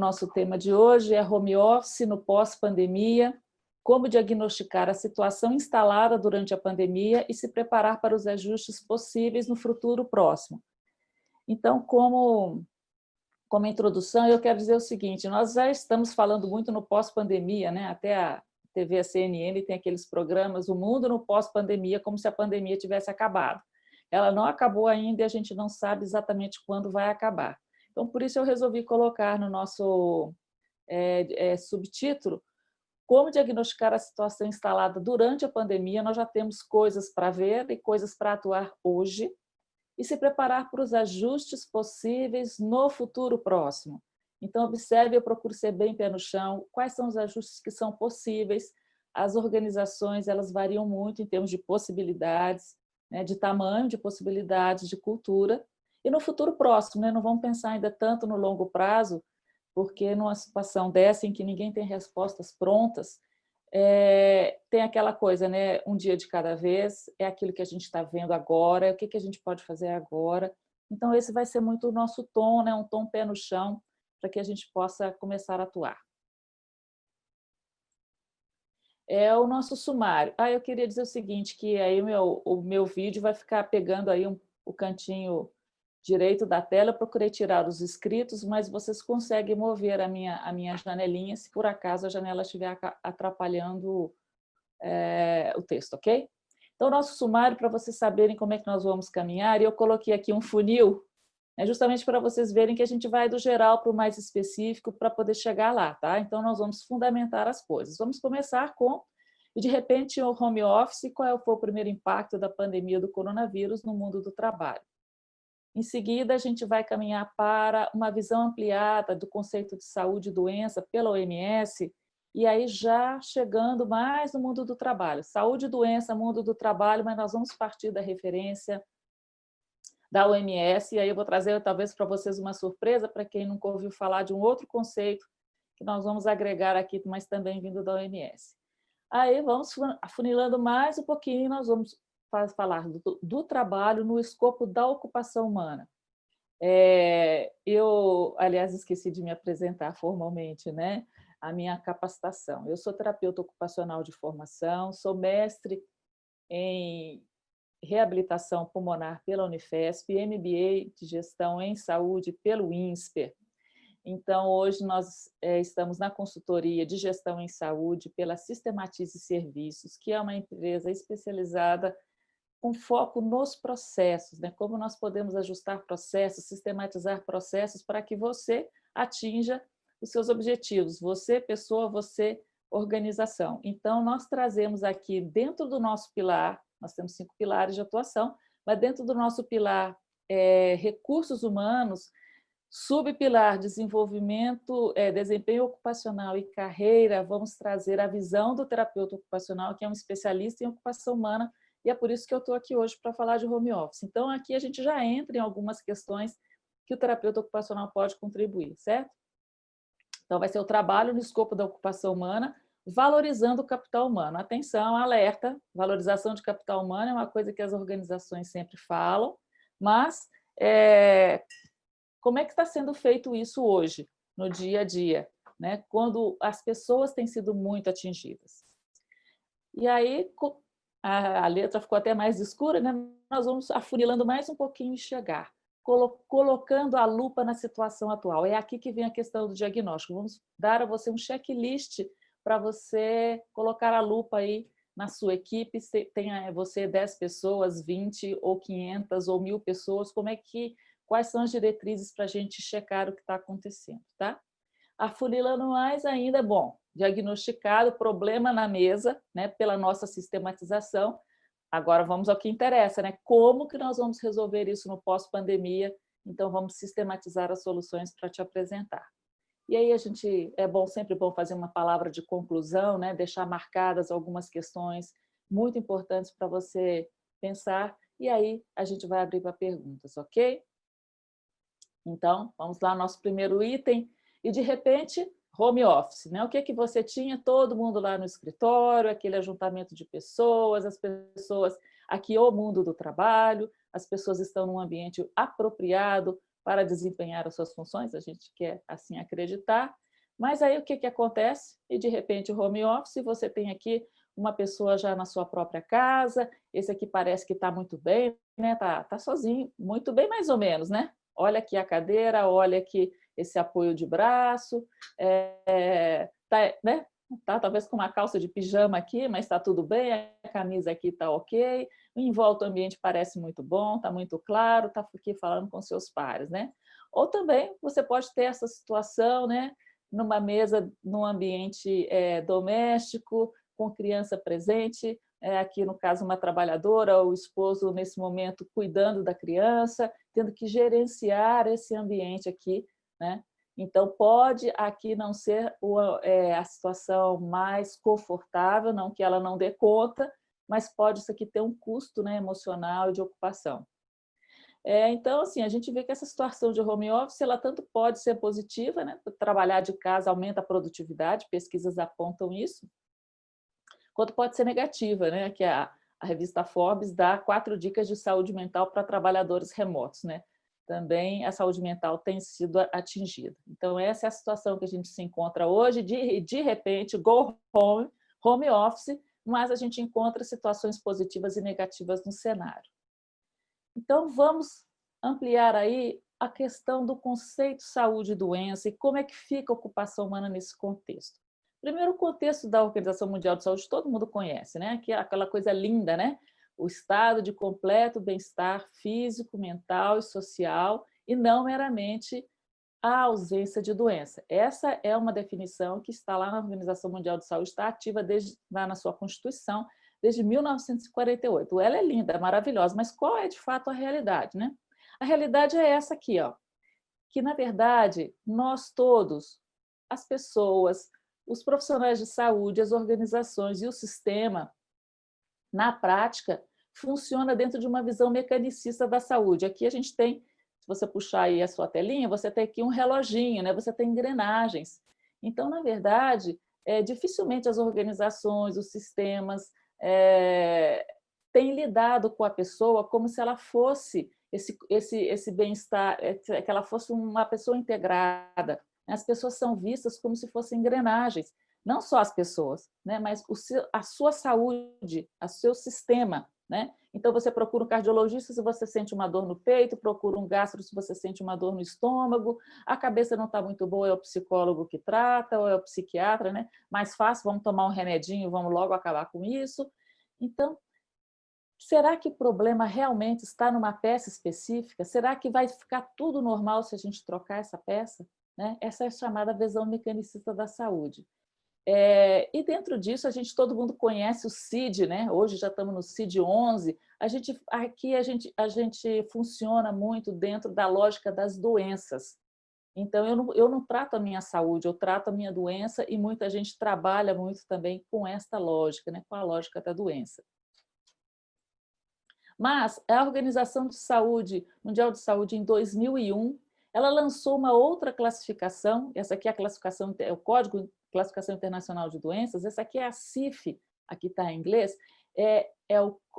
nosso tema de hoje é home office no pós-pandemia, como diagnosticar a situação instalada durante a pandemia e se preparar para os ajustes possíveis no futuro próximo. Então, como introdução, eu quero dizer o seguinte, nós já estamos falando muito no pós-pandemia, né? Até a TV, a CNN, tem aqueles programas, o mundo no pós-pandemia, como se a pandemia tivesse acabado. Ela não acabou ainda e a gente não sabe exatamente quando vai acabar. Então, por isso eu resolvi colocar no nosso subtítulo como diagnosticar a situação instalada durante a pandemia. Nós já temos coisas para ver e coisas para atuar hoje e se preparar para os ajustes possíveis no futuro próximo. Então, observe, eu procuro ser bem pé no chão, quais são os ajustes que são possíveis. As organizações, elas variam muito em termos de possibilidades, né, de tamanho, de possibilidades, de cultura. E no futuro próximo, né, não vamos pensar ainda tanto no longo prazo, porque numa situação dessa em que ninguém tem respostas prontas, tem aquela coisa, né? Um dia de cada vez, é aquilo que a gente está vendo agora, o que a gente pode fazer agora. Então, esse vai ser muito o nosso tom, né? Um tom pé no chão, para que a gente possa começar a atuar. É o nosso sumário. Eu queria dizer o seguinte, que aí o meu vídeo vai ficar pegando aí o cantinho direito da tela. Eu procurei tirar os inscritos, mas vocês conseguem mover a minha janelinha, se por acaso a janela estiver atrapalhando o texto, ok? Então, o nosso sumário, para vocês saberem como é que nós vamos caminhar, e eu coloquei aqui um funil, justamente para vocês verem que a gente vai do geral para o mais específico para poder chegar lá, tá? Então, nós vamos fundamentar as coisas. Vamos começar com, e de repente, o home office, qual foi o primeiro impacto da pandemia do coronavírus no mundo do trabalho. Em seguida, a gente vai caminhar para uma visão ampliada do conceito de saúde e doença pela OMS, e aí já chegando mais no mundo do trabalho. Saúde e doença, mundo do trabalho, mas nós vamos partir da referência da OMS, e aí eu vou trazer talvez para vocês uma surpresa, para quem nunca ouviu falar de um outro conceito que nós vamos agregar aqui, mas também vindo da OMS. Aí vamos afunilando mais um pouquinho, e nós vamos falar do trabalho no escopo da ocupação humana. Eu, aliás, esqueci de me apresentar formalmente, né? A minha capacitação. Eu sou terapeuta ocupacional de formação, sou mestre em reabilitação pulmonar pela Unifesp, MBA de gestão em saúde pelo INSPER. Então, hoje nós estamos na consultoria de gestão em saúde pela Sistematize Serviços, que é uma empresa especializada com foco nos processos, né? Como nós podemos ajustar processos, sistematizar processos para que você atinja os seus objetivos, você, pessoa, você, organização. Então, nós trazemos aqui, dentro do nosso pilar, nós temos 5 pilares de atuação, mas dentro do nosso pilar recursos humanos, subpilar desenvolvimento, desempenho ocupacional e carreira, vamos trazer a visão do terapeuta ocupacional, que é um especialista em ocupação humana, e é por isso que eu estou aqui hoje para falar de home office. Então, aqui a gente já entra em algumas questões que o terapeuta ocupacional pode contribuir, certo? Então, vai ser o trabalho no escopo da ocupação humana, valorizando o capital humano. Atenção, alerta, valorização de capital humano é uma coisa que as organizações sempre falam, mas como é que está sendo feito isso hoje, no dia a dia, né? Quando as pessoas têm sido muito atingidas? E aí, a letra ficou até mais escura, né? Nós vamos afunilando mais um pouquinho e chegar, colocando a lupa na situação atual. É aqui que vem a questão do diagnóstico. Vamos dar a você um checklist para você colocar a lupa aí na sua equipe, tenha você 10 pessoas, 20 ou 500 ou 1.000 pessoas, quais são as diretrizes para a gente checar o que está acontecendo, tá? Afunilando mais ainda, bom, diagnosticado, problema na mesa, né, pela nossa sistematização. Agora vamos ao que interessa, né? Como que nós vamos resolver isso no pós-pandemia? Então vamos sistematizar as soluções para te apresentar. E aí sempre bom fazer uma palavra de conclusão, né? Deixar marcadas algumas questões muito importantes para você pensar, e aí a gente vai abrir para perguntas, ok? Então, vamos lá, nosso primeiro item, e de repente, home office, né? O que você tinha? Todo mundo lá no escritório, aquele ajuntamento de pessoas, as pessoas aqui, o mundo do trabalho, as pessoas estão num ambiente apropriado para desempenhar as suas funções, a gente quer assim acreditar, mas aí o que acontece? E de repente o home office, você tem aqui uma pessoa já na sua própria casa, esse aqui parece que está muito bem, né? Tá sozinho, muito bem mais ou menos, né? Olha aqui a cadeira, olha aqui esse apoio de braço, tá, né? Tá talvez com uma calça de pijama aqui, mas está tudo bem, a camisa aqui está ok, em volta o ambiente parece muito bom, está muito claro, está aqui falando com seus pares, né? Ou também você pode ter essa situação, né? Numa mesa, num ambiente doméstico, com criança presente, aqui no caso uma trabalhadora, o esposo nesse momento cuidando da criança, tendo que gerenciar esse ambiente aqui, né? Então, pode aqui não ser a situação mais confortável, não que ela não dê conta, mas pode isso aqui ter um custo, né, emocional e de ocupação. Então, assim, a gente vê que essa situação de home office, ela tanto pode ser positiva, né, trabalhar de casa aumenta a produtividade, pesquisas apontam isso, quanto pode ser negativa, né, que a revista Forbes dá 4 dicas de saúde mental para trabalhadores remotos, né? Também a saúde mental tem sido atingida. Então, essa é a situação que a gente se encontra hoje, de repente, home office, mas a gente encontra situações positivas e negativas no cenário. Então, vamos ampliar aí a questão do conceito saúde e doença e como é que fica a ocupação humana nesse contexto. Primeiro, o contexto da Organização Mundial de Saúde, todo mundo conhece, né? Que é aquela coisa linda, né? O estado de completo bem-estar físico, mental e social, e não meramente a ausência de doença. Essa é uma definição que está lá na Organização Mundial de Saúde, está ativa lá na sua Constituição, desde 1948. Ela é linda, é maravilhosa, mas qual é de fato a realidade, né? A realidade é essa aqui, ó, que na verdade nós todos, as pessoas, os profissionais de saúde, as organizações e o sistema, na prática, funciona dentro de uma visão mecanicista da saúde. Aqui a gente tem, se você puxar aí a sua telinha, você tem aqui um reloginho, né? Você tem engrenagens. Então, na verdade, dificilmente as organizações, os sistemas têm lidado com a pessoa como se ela fosse esse bem-estar, que ela fosse uma pessoa integrada. As pessoas são vistas como se fossem engrenagens, não só as pessoas, né, mas a sua saúde, o seu sistema, né? Então, você procura um cardiologista se você sente uma dor no peito, procura um gastro se você sente uma dor no estômago, a cabeça não está muito boa, é o psicólogo que trata, ou é o psiquiatra, né? Mais fácil, vamos tomar um remedinho, vamos logo acabar com isso. Então, será que o problema realmente está numa peça específica? Será que vai ficar tudo normal se a gente trocar essa peça? Né? Essa é a chamada visão mecanicista da saúde. E dentro disso, todo mundo conhece o CID, né? Hoje já estamos no CID-11. Aqui a gente funciona muito dentro da lógica das doenças. Então, eu não trato a minha saúde, eu trato a minha doença, e muita gente trabalha muito também com esta lógica, né? Com a lógica da doença. Mas a Organização de Saúde, Mundial de Saúde, em 2001, ela lançou uma outra classificação, essa aqui é a classificação, é o Código de Classificação Internacional de Doenças, essa aqui é a CIF, aqui está em inglês, é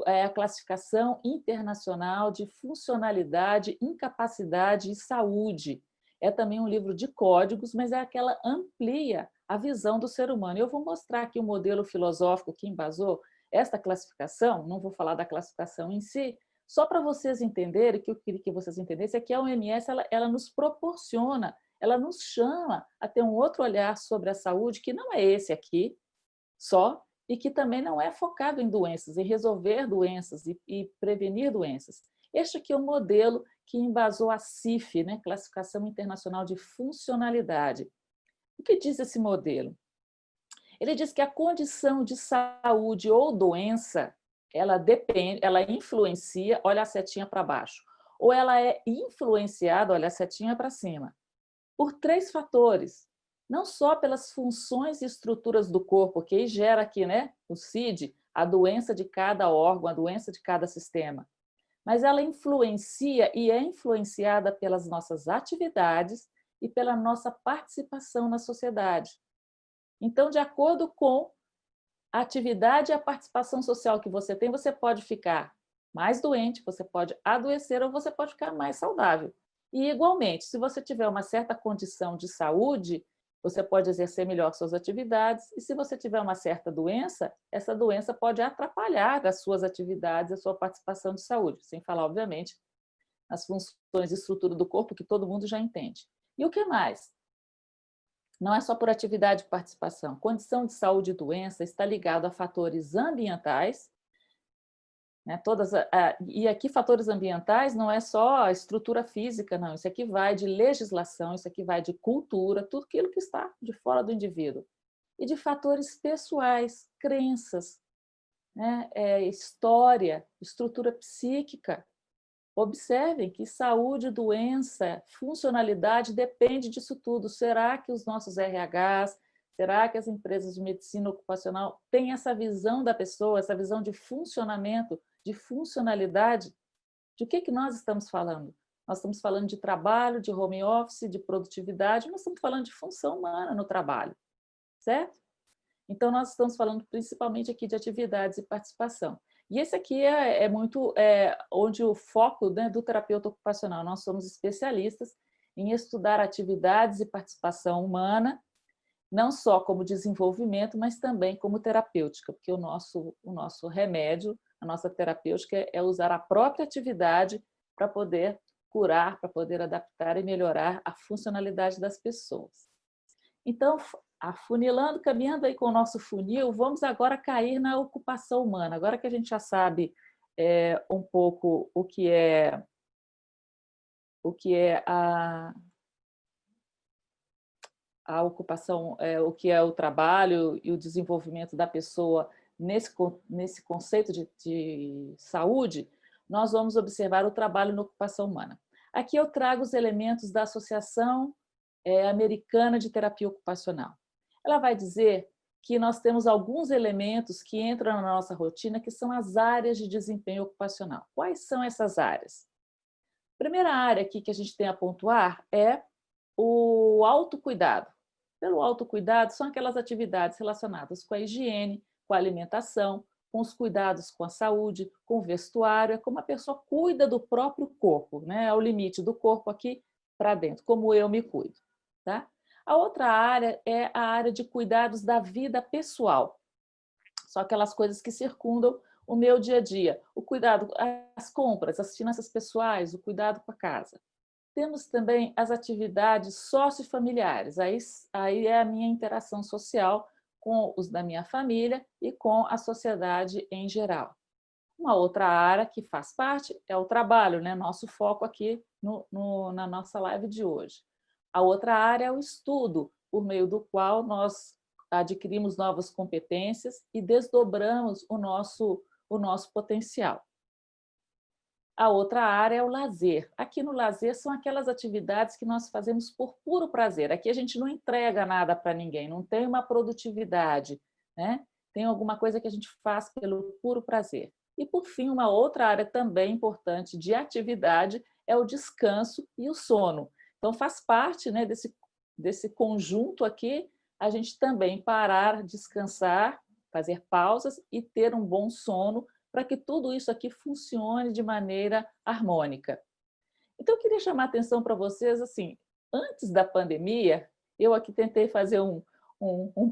a Classificação Internacional de Funcionalidade, Incapacidade e Saúde. É também um livro de códigos, mas é aquela amplia a visão do ser humano. Eu vou mostrar aqui o modelo filosófico que embasou esta classificação, não vou falar da classificação em si, só para vocês entenderem, que eu queria que vocês entendessem, é que a OMS ela nos proporciona, ela nos chama a ter um outro olhar sobre a saúde, que não é esse aqui só, e que também não é focado em doenças, em resolver doenças e prevenir doenças. Este aqui é o modelo que embasou a CIF, né? Classificação Internacional de Funcionalidade. O que diz esse modelo? Ele diz que a condição de saúde ou doença, ela depende, ela influencia, olha a setinha para baixo, ou ela é influenciada, olha a setinha para cima, por 3 fatores. Não só pelas funções e estruturas do corpo, que gera aqui, né, o CID, a doença de cada órgão, a doença de cada sistema, mas ela influencia e é influenciada pelas nossas atividades e pela nossa participação na sociedade. Então, de acordo com a atividade e a participação social que você tem, você pode ficar mais doente, você pode adoecer ou você pode ficar mais saudável. E, igualmente, se você tiver uma certa condição de saúde, você pode exercer melhor suas atividades, e se você tiver uma certa doença, essa doença pode atrapalhar as suas atividades, a sua participação de saúde, sem falar, obviamente, as funções e estrutura do corpo, que todo mundo já entende. E o que mais? Não é só por atividade e participação. Condição de saúde e doença está ligado a fatores ambientais, né? E aqui fatores ambientais não é só a estrutura física, não. Isso aqui vai de legislação, isso aqui vai de cultura, tudo aquilo que está de fora do indivíduo. E de fatores pessoais, crenças, né? História, estrutura psíquica. Observem que saúde, doença, funcionalidade depende disso tudo. Será que os nossos RHs, será que as empresas de medicina ocupacional têm essa visão da pessoa, essa visão de funcionamento, de funcionalidade? De que nós estamos falando? Nós estamos falando de trabalho, de home office, de produtividade, nós estamos falando de função humana no trabalho, certo? Então, nós estamos falando principalmente aqui de atividades e participação. E esse aqui muito onde o foco, né, do terapeuta ocupacional. Nós somos especialistas em estudar atividades e participação humana, não só como desenvolvimento, mas também como terapêutica, porque o nosso remédio, a nossa terapêutica é usar a própria atividade para poder curar, para poder adaptar e melhorar a funcionalidade das pessoas. Então, afunilando, caminhando aí com o nosso funil, vamos agora cair na ocupação humana. Agora que a gente já sabe um pouco o que é a ocupação, o que é o trabalho e o desenvolvimento da pessoa nesse conceito de saúde, nós vamos observar o trabalho na ocupação humana. Aqui eu trago os elementos da Associação Americana de Terapia Ocupacional. Ela vai dizer que nós temos alguns elementos que entram na nossa rotina, que são as áreas de desempenho ocupacional. Quais são essas áreas? A primeira área aqui que a gente tem a pontuar é o autocuidado. Pelo autocuidado, são aquelas atividades relacionadas com a higiene, com a alimentação, com os cuidados com a saúde, com o vestuário, é como a pessoa cuida do próprio corpo, né? É o limite do corpo aqui para dentro, como eu me cuido. Tá? A outra área é a área de cuidados da vida pessoal. São aquelas coisas que circundam o meu dia a dia. O cuidado, as compras, as finanças pessoais, o cuidado com a casa. Temos também as atividades sociofamiliares. Aí é a minha interação social com os da minha família e com a sociedade em geral. Uma outra área que faz parte é o trabalho, né? Nosso foco aqui na nossa live de hoje. A outra área é o estudo, por meio do qual nós adquirimos novas competências e desdobramos o nosso potencial. A outra área é o lazer. Aqui no lazer são aquelas atividades que nós fazemos por puro prazer. Aqui a gente não entrega nada para ninguém, não tem uma produtividade, né? Tem alguma coisa que a gente faz pelo puro prazer. E, por fim, uma outra área também importante de atividade é o descanso e o sono. Então, faz parte, né, desse conjunto aqui, a gente também parar, descansar, fazer pausas e ter um bom sono para que tudo isso aqui funcione de maneira harmônica. Então, eu queria chamar a atenção para vocês, assim, antes da pandemia, eu aqui tentei fazer um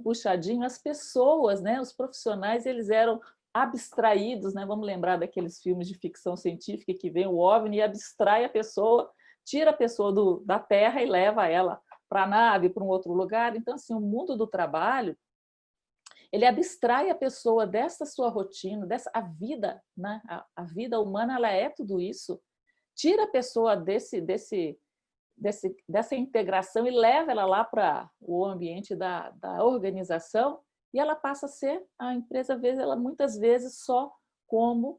puxadinho, as pessoas, né, os profissionais, eles eram abstraídos, né? Vamos lembrar daqueles filmes de ficção científica que vem o OVNI e abstrai a pessoa, tira a pessoa da Terra e leva ela para a nave, para um outro lugar. Então, assim, o mundo do trabalho, ele abstrai a pessoa dessa sua rotina, a vida, né? A vida humana, ela é tudo isso. Tira a pessoa dessa integração e leva ela lá para o ambiente da organização e ela passa a ser, a empresa vê ela muitas vezes só como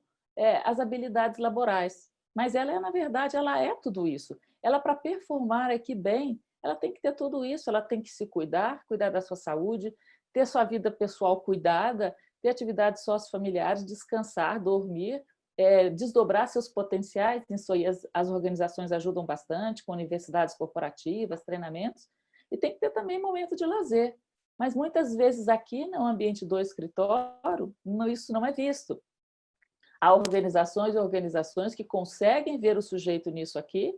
as habilidades laborais. Mas ela, na verdade, ela é tudo isso. Ela, para performar aqui bem, ela tem que ter tudo isso, ela tem que se cuidar da sua saúde, ter sua vida pessoal cuidada, ter atividades sociofamiliares, descansar, dormir, desdobrar seus potenciais. Isso aí as organizações ajudam bastante, com universidades corporativas, treinamentos, e tem que ter também momento de lazer. Mas muitas vezes aqui no ambiente do escritório, isso não é visto. Há organizações e organizações que conseguem ver o sujeito nisso aqui,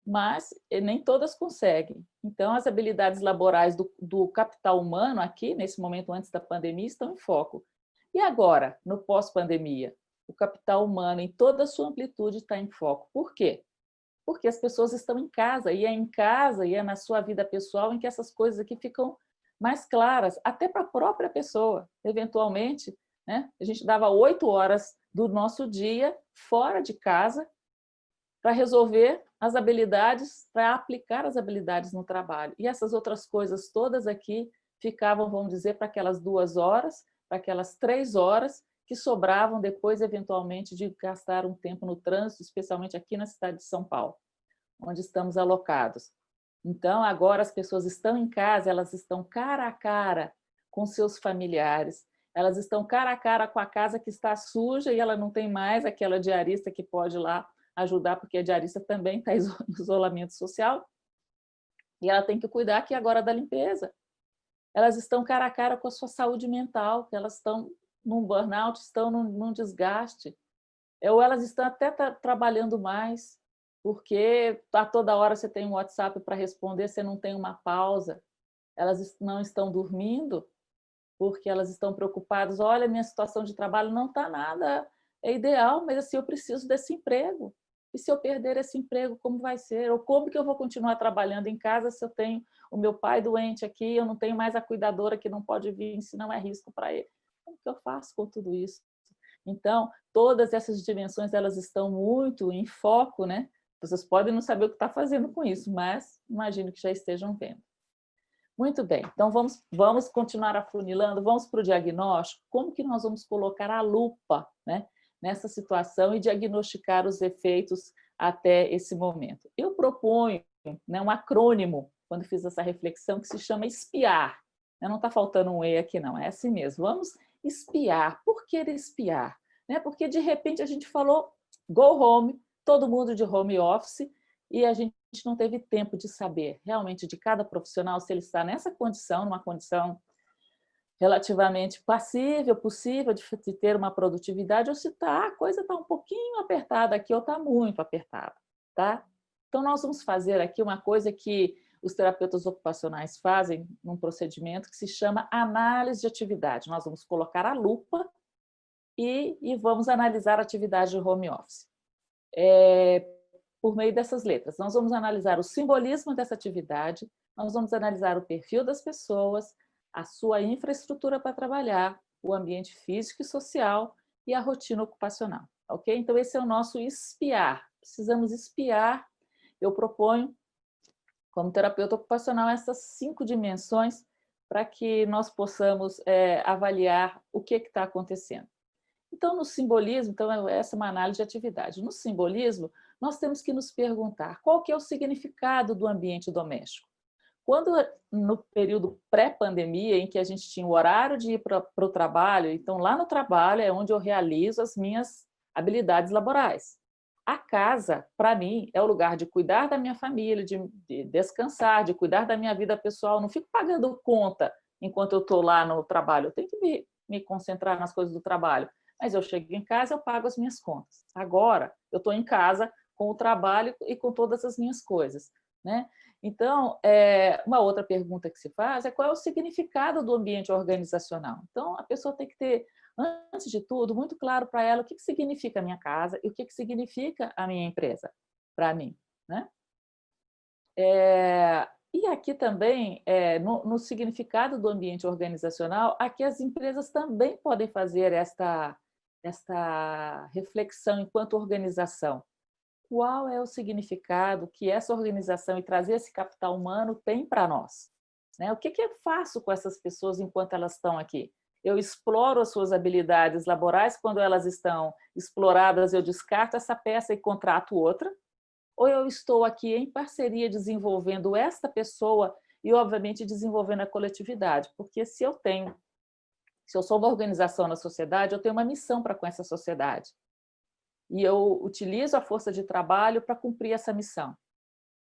mas nem todas conseguem. Então, as habilidades laborais do capital humano aqui, nesse momento antes da pandemia, estão em foco. E agora, no pós-pandemia? O capital humano, em toda a sua amplitude, está em foco. Por quê? Porque as pessoas estão em casa e é na sua vida pessoal em que essas coisas aqui ficam mais claras, até para a própria pessoa. Eventualmente, né? A gente dava 8 horas do nosso dia fora de casa para resolver as habilidades, para aplicar as habilidades no trabalho. E essas outras coisas todas aqui ficavam, vamos dizer, para aquelas 2 horas, para aquelas 3 horas, que sobravam depois, eventualmente, de gastar um tempo no trânsito, especialmente aqui na cidade de São Paulo, onde estamos alocados. Então, agora as pessoas estão em casa, elas estão cara a cara com seus familiares, elas estão cara a cara com a casa que está suja e ela não tem mais aquela diarista que pode ir lá ajudar, porque a diarista também está em isolamento social, e ela tem que cuidar aqui agora da limpeza. Elas estão cara a cara com a sua saúde mental, que elas estão num burnout, estão num desgaste, ou elas estão até trabalhando mais, porque a toda hora você tem um WhatsApp para responder, você não tem uma pausa. Elas não estão dormindo, porque elas estão preocupadas. Olha, minha situação de trabalho não está nada ideal, mas assim, eu preciso desse emprego. E se eu perder esse emprego, como vai ser? Ou como que eu vou continuar trabalhando em casa se eu tenho o meu pai doente aqui, eu não tenho mais a cuidadora que não pode vir, se não é risco para ele? Como que eu faço com tudo isso? Então, todas essas dimensões elas estão muito em foco, né? Vocês podem não saber o que está fazendo com isso, mas imagino que já estejam vendo. Muito bem, então vamos continuar afunilando, vamos para o diagnóstico. Como que nós vamos colocar a lupa, né, nessa situação e diagnosticar os efeitos até esse momento? Eu proponho, né, um acrônimo, quando fiz essa reflexão, que se chama espiar. Não está faltando um E aqui, não, é assim mesmo. Vamos espiar. Por que espiar? Né? Porque, de repente, a gente falou go home, todo mundo de home office, e a gente não teve tempo de saber realmente de cada profissional se ele está nessa condição, numa condição relativamente passível, possível de ter uma produtividade, ou se a coisa está um pouquinho apertada aqui ou está muito apertada. Tá? Então, nós vamos fazer aqui uma coisa que os terapeutas ocupacionais fazem num procedimento que se chama análise de atividade. Nós vamos colocar a lupa e vamos analisar a atividade de home office. Por meio dessas letras. Nós vamos analisar o simbolismo dessa atividade, nós vamos analisar o perfil das pessoas, a sua infraestrutura para trabalhar, o ambiente físico e social e a rotina ocupacional. Ok? Então, esse é o nosso espiar. Precisamos espiar. Eu proponho, como terapeuta ocupacional, essas 5 dimensões para que nós possamos avaliar o que está acontecendo. Então, no simbolismo, então, essa é uma análise de atividade. No simbolismo, nós temos que nos perguntar qual que é o significado do ambiente doméstico. Quando, no período pré-pandemia, em que a gente tinha o horário de ir para o trabalho, então, lá no trabalho é onde eu realizo as minhas habilidades laborais. A casa, para mim, é o lugar de cuidar da minha família, de descansar, de cuidar da minha vida pessoal. Não fico pagando conta enquanto eu estou lá no trabalho. Eu tenho que me concentrar nas coisas do trabalho. Mas eu chego em casa, eu pago as minhas contas. Agora, eu estou em casa com o trabalho e com todas as minhas coisas. Né? Então, uma outra pergunta que se faz é qual é o significado do ambiente organizacional. Então, a pessoa tem que ter, antes de tudo, muito claro para ela o que significa a minha casa e o que significa a minha empresa para mim. Né? E aqui também, no significado do ambiente organizacional, aqui as empresas também podem fazer esta reflexão enquanto organização. Qual é o significado que essa organização e trazer esse capital humano tem para nós? Né? O que eu faço com essas pessoas enquanto elas estão aqui? Eu exploro as suas habilidades laborais, quando elas estão exploradas, eu descarto essa peça e contrato outra, ou eu estou aqui em parceria desenvolvendo esta pessoa e, obviamente, desenvolvendo a coletividade? Porque se eu sou uma organização na sociedade, eu tenho uma missão para com essa sociedade. E eu utilizo a força de trabalho para cumprir essa missão.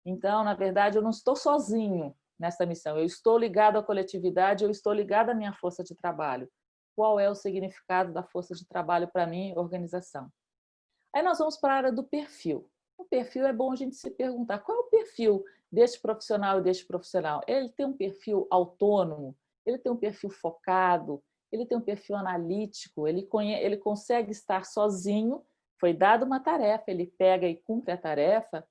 Então, na verdade, eu não estou sozinho nessa missão, eu estou ligado à coletividade, eu estou ligado à minha força de trabalho. Qual é o significado da força de trabalho para mim, organização? Aí nós vamos para a área do perfil. O perfil é bom a gente se perguntar, qual é o perfil deste profissional e deste profissional? Ele tem um perfil autônomo? Ele tem um perfil focado? Ele tem um perfil analítico? Ele consegue estar sozinho? Foi dada uma tarefa, ele pega e cumpre a tarefa?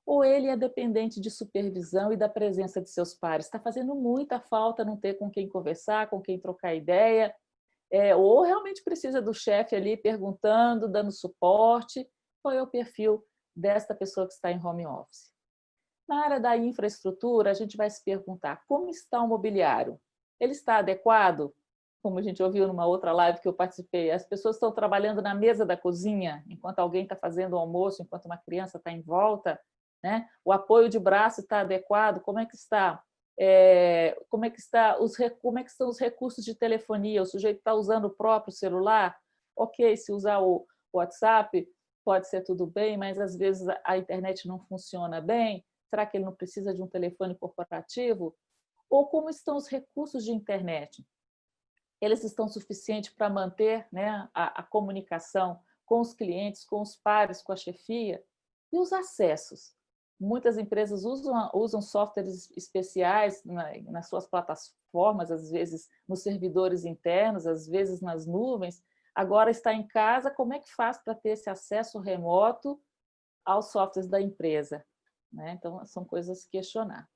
Ou ele é dependente de supervisão e da presença de seus pares? Está fazendo muita falta não ter com quem conversar, com quem trocar ideia, ou realmente precisa do chefe ali perguntando, dando suporte. Qual é o perfil desta pessoa que está em home office? Na área da infraestrutura, a gente vai se perguntar como está o mobiliário? Ele está adequado? Como a gente ouviu numa outra live que eu participei, as pessoas estão trabalhando na mesa da cozinha, enquanto alguém está fazendo o almoço, enquanto uma criança está em volta, né? O apoio de braço está adequado? Como é que está? Como é que estão os recursos de telefonia? O sujeito está usando o próprio celular? Ok, se usar o WhatsApp, pode ser tudo bem, mas às vezes a internet não funciona bem. Será que ele não precisa de um telefone corporativo? Ou como estão os recursos de internet? Eles estão suficientes para manter, né, a comunicação com os clientes, com os pares, com a chefia? E os acessos? Muitas empresas usam softwares especiais nas suas plataformas, às vezes nos servidores internos, às vezes nas nuvens. Agora está em casa, como é que faz para ter esse acesso remoto aos softwares da empresa? Né? Então, são coisas a questionar.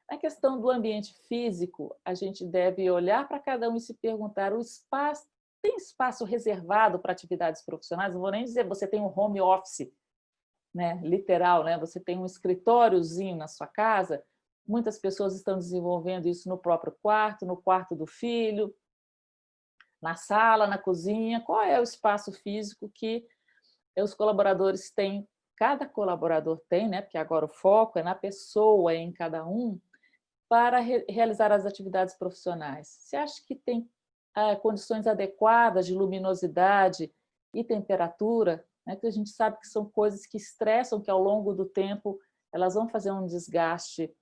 Na questão do ambiente físico, a gente deve olhar para cada um e se perguntar, o espaço, tem espaço reservado para atividades profissionais? Não vou nem dizer, você tem um home office, né, literal, né? Você tem um escritóriozinho na sua casa, muitas pessoas estão desenvolvendo isso no próprio quarto, no quarto do filho, na sala, na cozinha. Qual é o espaço físico que os colaboradores têm? Cada colaborador tem, né? Porque agora o foco é na pessoa, é em cada um, para realizar as atividades profissionais. Você acha que tem condições adequadas de luminosidade e temperatura, né? Que a gente sabe que são coisas que estressam, que ao longo do tempo elas vão fazer um desgaste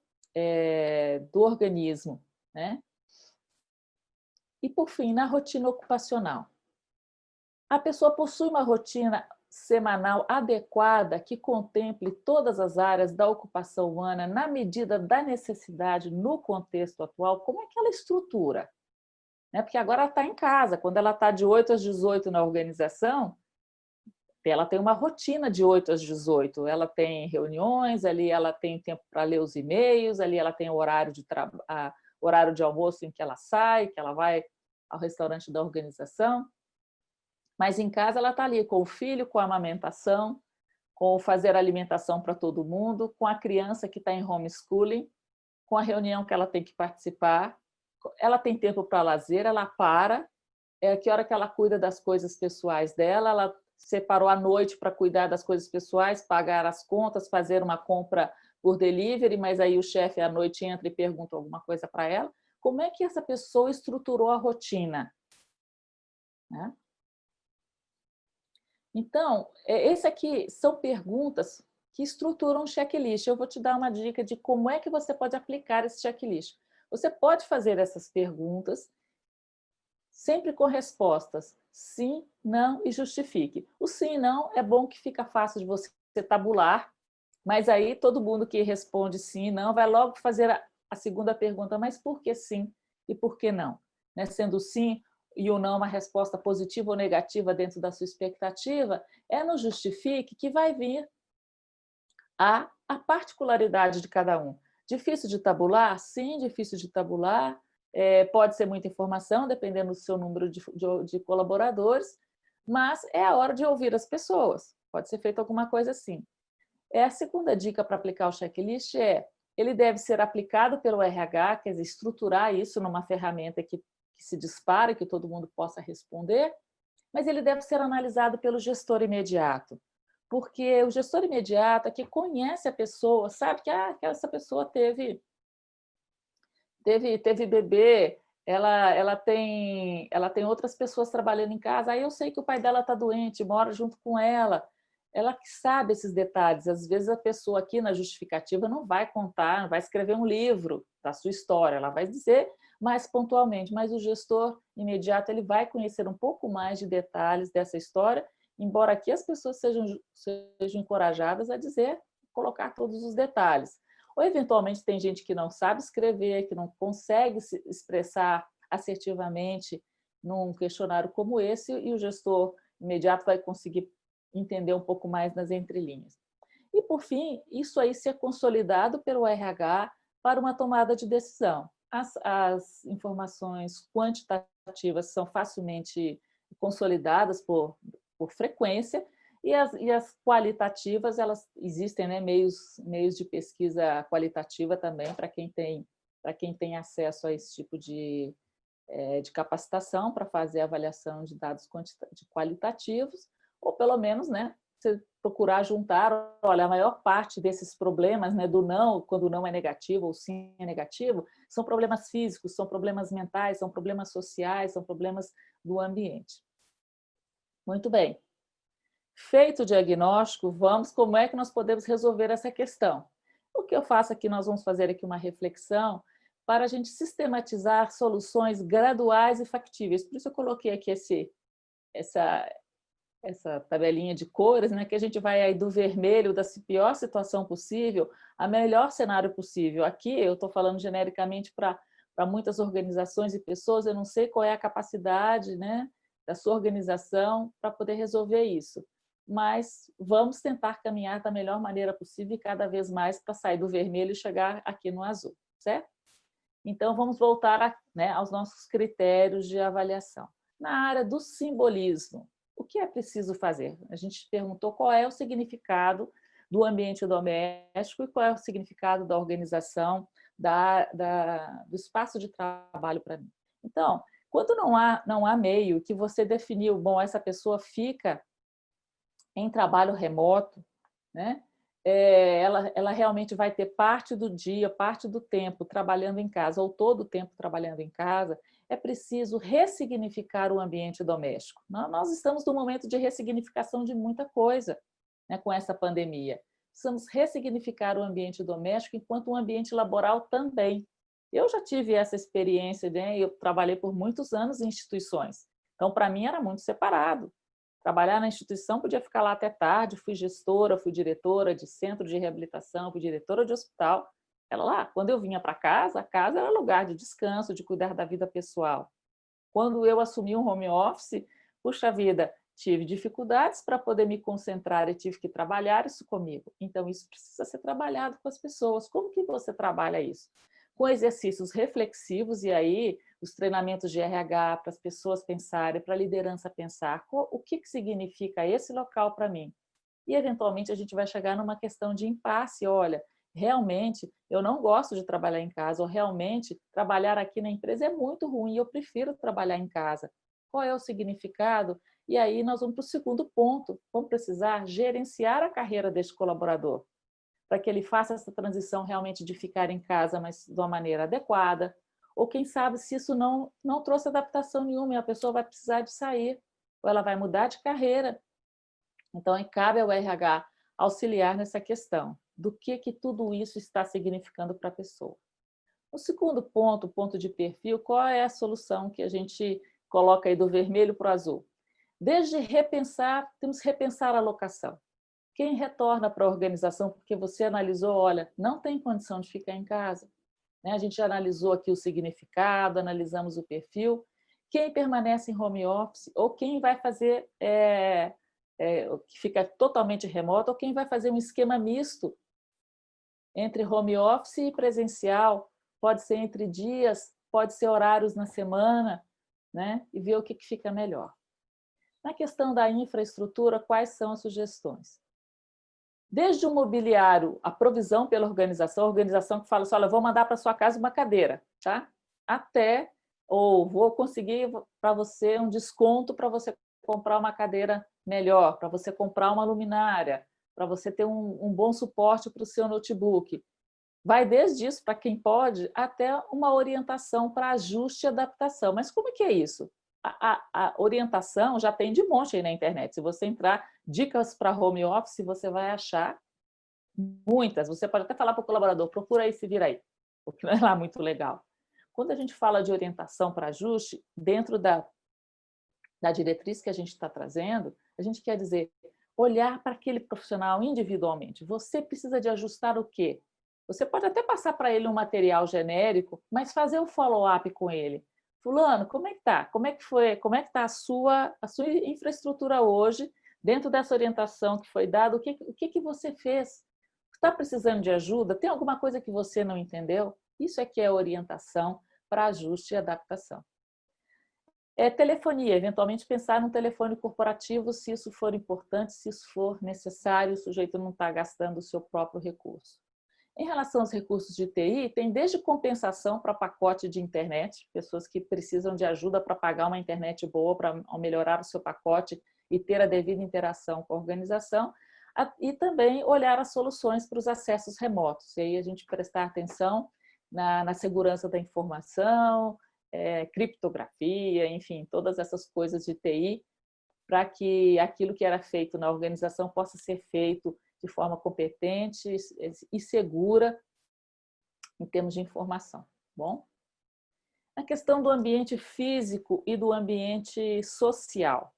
do organismo, né? E, por fim, na rotina ocupacional. A pessoa possui uma rotina semanal adequada que contemple todas as áreas da ocupação humana na medida da necessidade no contexto atual? Como é que ela estrutura? Porque agora ela está em casa, quando ela está de 8 às 18 na organização, ela tem uma rotina de 8 às 18, ela tem reuniões, ali ela tem tempo para ler os e-mails, ali ela tem o horário de almoço em que ela sai, que ela vai ao restaurante da organização. Mas em casa ela está ali com o filho, com a amamentação, com o fazer alimentação para todo mundo, com a criança que está em homeschooling, com a reunião que ela tem que participar. Ela tem tempo para lazer, ela para. Que hora que ela cuida das coisas pessoais dela, ela separou a noite para cuidar das coisas pessoais, pagar as contas, fazer uma compra por delivery, mas aí o chefe à noite entra e pergunta alguma coisa para ela. Como é que essa pessoa estruturou a rotina? Né? Então, esse aqui são perguntas que estruturam um checklist. Eu vou te dar uma dica de como é que você pode aplicar esse checklist. Você pode fazer essas perguntas sempre com respostas sim, não e justifique. O sim e não é bom que fica fácil de você tabular, mas aí todo mundo que responde sim e não vai logo fazer a segunda pergunta, mas por que sim e por que não? Né? Sendo sim e o não uma resposta positiva ou negativa dentro da sua expectativa, no justifique que vai vir a particularidade de cada um. Difícil de tabular? Sim, difícil de tabular. Pode ser muita informação, dependendo do seu número de colaboradores, mas é a hora de ouvir as pessoas. Pode ser feita alguma coisa assim. A segunda dica para aplicar o checklist ele deve ser aplicado pelo RH, quer dizer, estruturar isso numa ferramenta que se dispare, que todo mundo possa responder, mas ele deve ser analisado pelo gestor imediato, porque o gestor imediato é que conhece a pessoa, sabe que essa pessoa teve bebê, ela tem outras pessoas trabalhando em casa, aí eu sei que o pai dela está doente, mora junto com ela que sabe esses detalhes. Às vezes a pessoa aqui na justificativa não vai contar, não vai escrever um livro da sua história, ela vai dizer mais pontualmente, mas o gestor imediato ele vai conhecer um pouco mais de detalhes dessa história embora aqui as pessoas sejam encorajadas a dizer, colocar todos os detalhes. Ou, eventualmente, tem gente que não sabe escrever, que não consegue se expressar assertivamente num questionário como esse, e o gestor imediato vai conseguir entender um pouco mais nas entrelinhas. E, por fim, isso aí ser consolidado pelo RH para uma tomada de decisão. As informações quantitativas são facilmente consolidadas por frequência, e as qualitativas, elas existem, né, meios de pesquisa qualitativa também para quem tem acesso a esse tipo de capacitação para fazer avaliação de dados qualitativos, ou pelo menos, né, você procurar juntar, olha, a maior parte desses problemas, né, do não, quando o não é negativo ou sim é negativo, são problemas físicos, são problemas mentais, são problemas sociais, são problemas do ambiente. Muito bem. Feito o diagnóstico, como é que nós podemos resolver essa questão? O que eu faço aqui, nós vamos fazer aqui uma reflexão para a gente sistematizar soluções graduais e factíveis. Por isso eu coloquei aqui essa tabelinha de cores, né, que a gente vai aí do vermelho, da pior situação possível, a melhor cenário possível. Aqui eu estou falando genericamente para muitas organizações e pessoas, eu não sei qual é a capacidade, né, da sua organização para poder resolver isso, mas vamos tentar caminhar da melhor maneira possível e cada vez mais para sair do vermelho e chegar aqui no azul, certo? Então, vamos voltar né, aos nossos critérios de avaliação. Na área do simbolismo, o que é preciso fazer? A gente perguntou qual é o significado do ambiente doméstico e qual é o significado da organização, do espaço de trabalho para mim. Então, quando não há meio que você definiu, bom, essa pessoa fica em trabalho remoto, né? Ela realmente vai ter parte do dia, parte do tempo trabalhando em casa, ou todo o tempo trabalhando em casa, é preciso ressignificar o ambiente doméstico. Nós estamos num momento de ressignificação de muita coisa, né, com essa pandemia. Precisamos ressignificar o ambiente doméstico enquanto um ambiente laboral também. Eu já tive essa experiência, né? Eu trabalhei por muitos anos em instituições, então para mim era muito separado. Trabalhar na instituição, podia ficar lá até tarde, fui gestora, fui diretora de centro de reabilitação, fui diretora de hospital. Ela lá, quando eu vinha para casa, a casa era lugar de descanso, de cuidar da vida pessoal. Quando eu assumi um home office, puxa vida, tive dificuldades para poder me concentrar e tive que trabalhar isso comigo. Então, isso precisa ser trabalhado com as pessoas. Como que você trabalha isso? Com exercícios reflexivos, e aí os treinamentos de RH para as pessoas pensarem, para a liderança pensar, o que significa esse local para mim? E, eventualmente, a gente vai chegar numa questão de impasse, olha, realmente eu não gosto de trabalhar em casa, ou realmente trabalhar aqui na empresa é muito ruim, eu prefiro trabalhar em casa. Qual é o significado? E aí nós vamos para o segundo ponto, vamos precisar gerenciar a carreira deste colaborador, para que ele faça essa transição realmente de ficar em casa, mas de uma maneira adequada, ou quem sabe se isso não trouxe adaptação nenhuma e a pessoa vai precisar de sair, ou ela vai mudar de carreira. Então, cabe ao RH auxiliar nessa questão do que tudo isso está significando para a pessoa. O segundo ponto, o ponto de perfil, qual é a solução que a gente coloca aí do vermelho para o azul? Desde repensar, temos que repensar a alocação. Quem retorna para a organização porque você analisou, olha, não tem condição de ficar em casa. A gente já analisou aqui o significado, analisamos o perfil. Quem permanece em home office ou quem vai fazer, que fica totalmente remoto, ou quem vai fazer um esquema misto entre home office e presencial, pode ser entre dias, pode ser horários na semana, né? E ver o que fica melhor. Na questão da infraestrutura, quais são as sugestões? Desde o mobiliário, a provisão pela organização, a organização que fala assim, olha, vou mandar para sua casa uma cadeira, tá? Até, ou vou conseguir para você um desconto para você comprar uma cadeira melhor, para você comprar uma luminária, para você ter um bom suporte para o seu notebook. Vai desde isso, para quem pode, até uma orientação para ajuste e adaptação. Mas como que é isso? A orientação já tem de monte aí na internet. Se você entrar dicas para home office, você vai achar muitas. Você pode até falar para o colaborador, procura aí, se vira aí, porque não é lá muito legal. Quando a gente fala de orientação para ajuste, dentro da diretriz que a gente está trazendo, a gente quer dizer olhar para aquele profissional individualmente. Você precisa de ajustar o quê? Você pode até passar para ele um material genérico, mas fazer um follow-up com ele. Fulano, como é que está? Como é que foi? Como é que está a sua infraestrutura hoje, dentro dessa orientação que foi dada? O que você fez? Está precisando de ajuda? Tem alguma coisa que você não entendeu? Isso é que é orientação para ajuste e adaptação. Telefonia, eventualmente pensar num telefone corporativo, se isso for importante, se isso for necessário, o sujeito não está gastando o seu próprio recurso. Em relação aos recursos de TI, tem desde compensação para pacote de internet, pessoas que precisam de ajuda para pagar uma internet boa, para melhorar o seu pacote e ter a devida interação com a organização, e também olhar as soluções para os acessos remotos. E aí a gente prestar atenção na segurança da informação, criptografia, enfim, todas essas coisas de TI, para que aquilo que era feito na organização possa ser feito de forma competente e segura em termos de informação. Bom, a questão do ambiente físico e do ambiente social.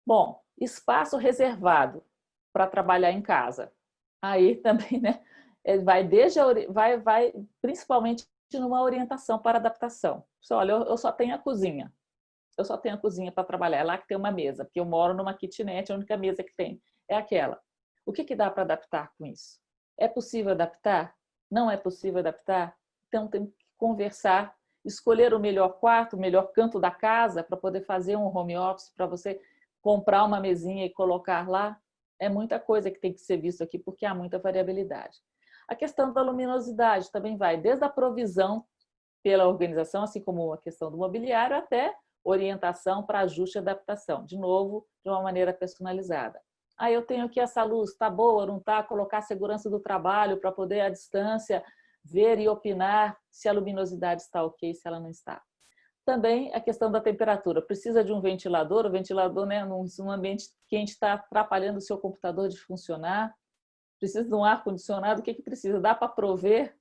Bom, espaço reservado para trabalhar em casa. Aí também, né, vai principalmente numa orientação para adaptação. Olha, eu só tenho a cozinha. Eu só tenho a cozinha para trabalhar, é lá que tem uma mesa, porque eu moro numa kitnet, a única mesa que tem é aquela. O que dá para adaptar com isso? É possível adaptar? Não é possível adaptar? Então tem que conversar, escolher o melhor quarto, o melhor canto da casa para poder fazer um home office, para você comprar uma mesinha e colocar lá. É muita coisa que tem que ser visto aqui, porque há muita variabilidade. A questão da luminosidade também vai desde a provisão pela organização, assim como a questão do mobiliário, até orientação para ajuste e adaptação, de novo, de uma maneira personalizada. Eu tenho aqui essa luz, está boa, não está? Colocar a segurança do trabalho para poder, à distância, ver e opinar se a luminosidade está ok, se ela não está. Também a questão da temperatura. Precisa de um ventilador? O ventilador, né, num ambiente quente, está atrapalhando o seu computador de funcionar. Precisa de um ar-condicionado? O que precisa? Dá para prover?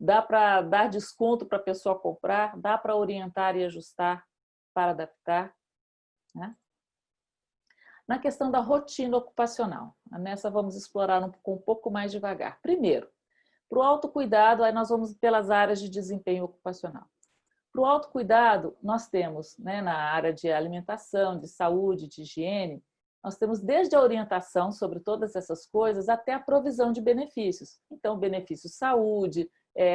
Dá para dar desconto para a pessoa comprar? Dá para orientar e ajustar para adaptar? Né? Na questão da rotina ocupacional, nessa vamos explorar um pouco mais devagar. Primeiro, para o autocuidado, aí nós vamos pelas áreas de desempenho ocupacional. Para o autocuidado, nós temos, né, na área de alimentação, de saúde, de higiene, nós temos desde a orientação sobre todas essas coisas até a provisão de benefícios. Então, benefício saúde,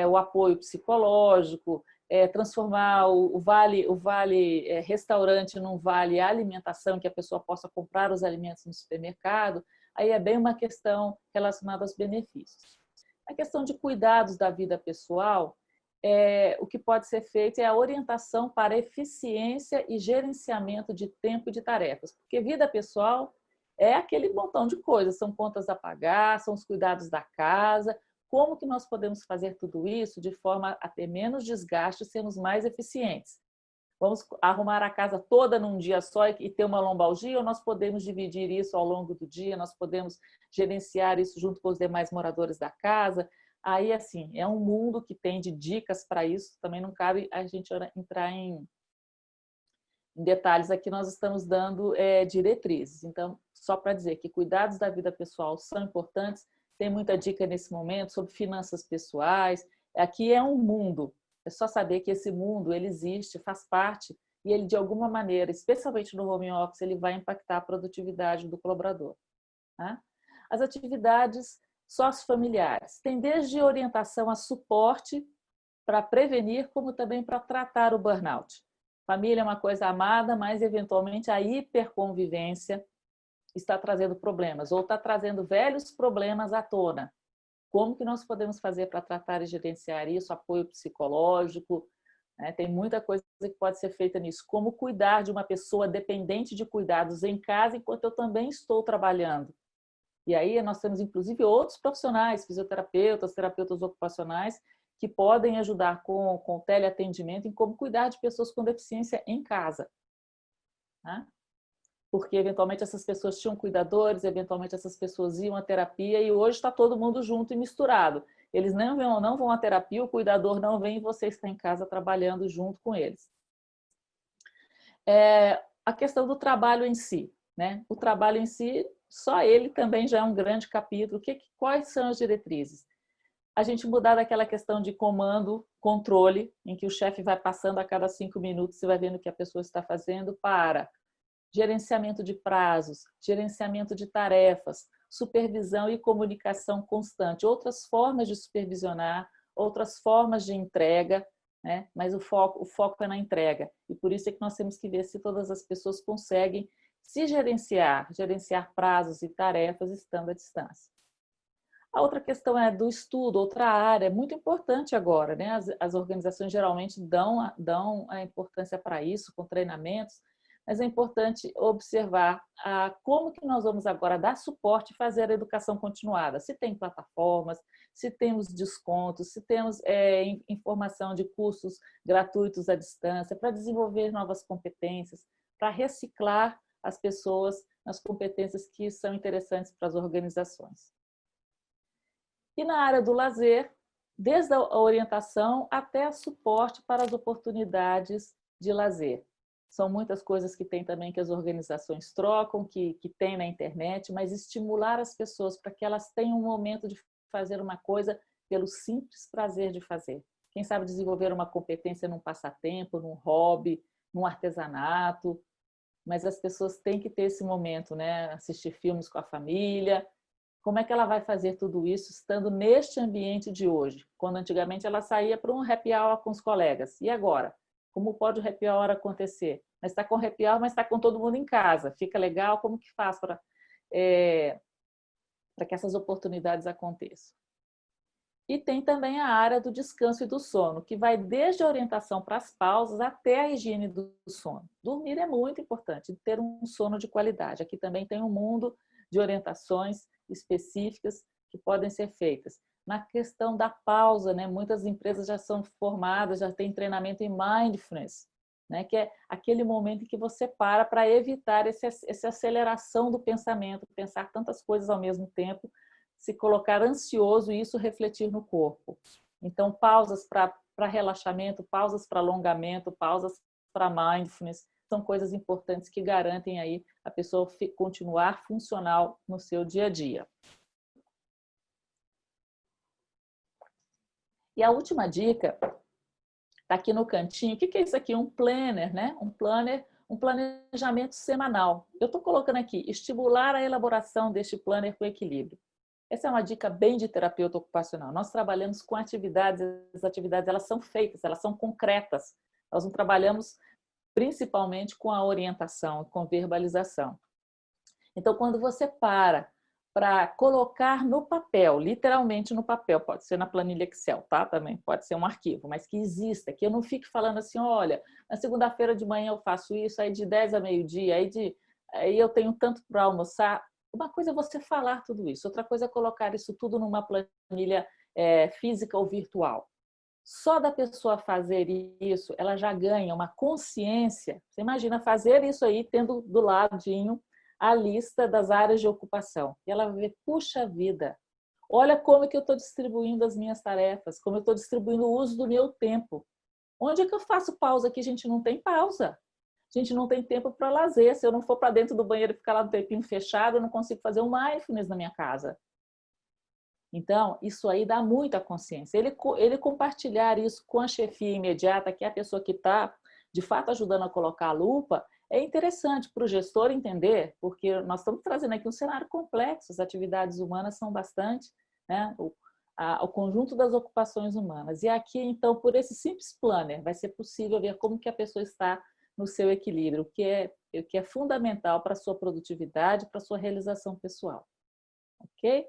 o apoio psicológico, transformar o vale restaurante num vale alimentação, que a pessoa possa comprar os alimentos no supermercado. Aí é bem uma questão relacionada aos benefícios. A questão de cuidados da vida pessoal, o que pode ser feito é a orientação para eficiência e gerenciamento de tempo e de tarefas, porque vida pessoal é aquele montão de coisas, são contas a pagar, são os cuidados da casa. Como que nós podemos fazer tudo isso de forma a ter menos desgaste e sermos mais eficientes? Vamos arrumar a casa toda num dia só e ter uma lombalgia, ou nós podemos dividir isso ao longo do dia, nós podemos gerenciar isso junto com os demais moradores da casa? Aí, assim, é um mundo que tem de dicas para isso, também não cabe a gente entrar em detalhes aqui, nós estamos dando diretrizes. Então, só para dizer que cuidados da vida pessoal são importantes, tem muita dica nesse momento sobre finanças pessoais. Aqui é um mundo, é só saber que esse mundo ele existe, faz parte, e ele de alguma maneira, especialmente no home office, ele vai impactar a produtividade do colaborador. Tá? As atividades sociofamiliares tem desde orientação a suporte para prevenir, como também para tratar o burnout. Família é uma coisa amada, mas eventualmente a hiperconvivência está trazendo problemas, ou está trazendo velhos problemas à tona. Como que nós podemos fazer para tratar e gerenciar isso? Apoio psicológico, né? Tem muita coisa que pode ser feita nisso. Como cuidar de uma pessoa dependente de cuidados em casa, enquanto eu também estou trabalhando. E aí nós temos, inclusive, outros profissionais, fisioterapeutas, terapeutas ocupacionais, que podem ajudar com teleatendimento em como cuidar de pessoas com deficiência em casa. Né? Porque, eventualmente, essas pessoas tinham cuidadores, eventualmente, essas pessoas iam à terapia e hoje está todo mundo junto e misturado. Eles não vão à terapia, o cuidador não vem e você está em casa trabalhando junto com eles. a questão do trabalho em si, né? O trabalho em si, só ele também já é um grande capítulo. Quais são as diretrizes? A gente mudar daquela questão de comando, controle, em que o chefe vai passando a cada 5 minutos e vai vendo o que a pessoa está fazendo, para gerenciamento de prazos, gerenciamento de tarefas, supervisão e comunicação constante, outras formas de supervisionar, outras formas de entrega, né? Mas o foco é na entrega. E por isso é que nós temos que ver se todas as pessoas conseguem se gerenciar prazos e tarefas estando à distância. A outra questão é do estudo, outra área muito importante agora, né? As organizações geralmente dão a importância para isso, com treinamentos, mas é importante observar como que nós vamos agora dar suporte e fazer a educação continuada. Se tem plataformas, se temos descontos, se temos informação de cursos gratuitos à distância, para desenvolver novas competências, para reciclar as pessoas nas competências que são interessantes para as organizações. E na área do lazer, desde a orientação até suporte para as oportunidades de lazer. São muitas coisas que tem também que as organizações trocam, que tem na internet, mas estimular as pessoas para que elas tenham um momento de fazer uma coisa pelo simples prazer de fazer. Quem sabe desenvolver uma competência num passatempo, num hobby, num artesanato, mas as pessoas têm que ter esse momento, né? Assistir filmes com a família. Como é que ela vai fazer tudo isso estando neste ambiente de hoje? Quando antigamente ela saía para um happy hour com os colegas. E agora? Como pode o happy hour acontecer? Mas está com happy hour, mas está com todo mundo em casa. Fica legal? Como que faz para que essas oportunidades aconteçam? E tem também a área do descanso e do sono, que vai desde a orientação para as pausas até a higiene do sono. Dormir é muito importante, ter um sono de qualidade. Aqui também tem um mundo de orientações específicas que podem ser feitas. Na questão da pausa, né? Muitas empresas já são formadas, já têm treinamento em mindfulness, né? Que é aquele momento em que você para evitar essa aceleração do pensamento, pensar tantas coisas ao mesmo tempo, se colocar ansioso e isso refletir no corpo. Então, pausas para relaxamento, pausas para alongamento, pausas para mindfulness, são coisas importantes que garantem aí a pessoa continuar funcional no seu dia a dia. E a última dica está aqui no cantinho. O que é isso aqui? Um planner, né? Um planejamento semanal. Eu estou colocando aqui, estimular a elaboração deste planner com equilíbrio. Essa é uma dica bem de terapeuta ocupacional. Nós trabalhamos com atividades, as atividades elas são feitas, elas são concretas. Nós não trabalhamos principalmente com a orientação, com verbalização. Então, quando você para colocar no papel, literalmente no papel, pode ser na planilha Excel, tá? Também pode ser um arquivo, mas que exista, que eu não fique falando assim, olha, na segunda-feira de manhã eu faço isso, aí de 10 a meio-dia, aí eu tenho tanto para almoçar. Uma coisa é você falar tudo isso, outra coisa é colocar isso tudo numa planilha física ou virtual. Só da pessoa fazer isso, ela já ganha uma consciência. Você imagina fazer isso aí, tendo do ladinho a lista das áreas de ocupação. E ela vai ver, puxa vida, olha como que eu estou distribuindo as minhas tarefas, como eu estou distribuindo o uso do meu tempo. Onde é que eu faço pausa aqui? A gente não tem pausa. A gente não tem tempo para lazer. Se eu não for para dentro do banheiro e ficar lá no tempinho fechado, eu não consigo fazer um mindfulness na minha casa. Então, isso aí dá muita consciência. Ele compartilhar isso com a chefia imediata, que é a pessoa que está, de fato, ajudando a colocar a lupa, é interessante para o gestor entender, porque nós estamos trazendo aqui um cenário complexo, as atividades humanas são bastante, né, o conjunto das ocupações humanas. E aqui, então, por esse simples planner, vai ser possível ver como que a pessoa está no seu equilíbrio, o que é fundamental para a sua produtividade, para a sua realização pessoal. Ok?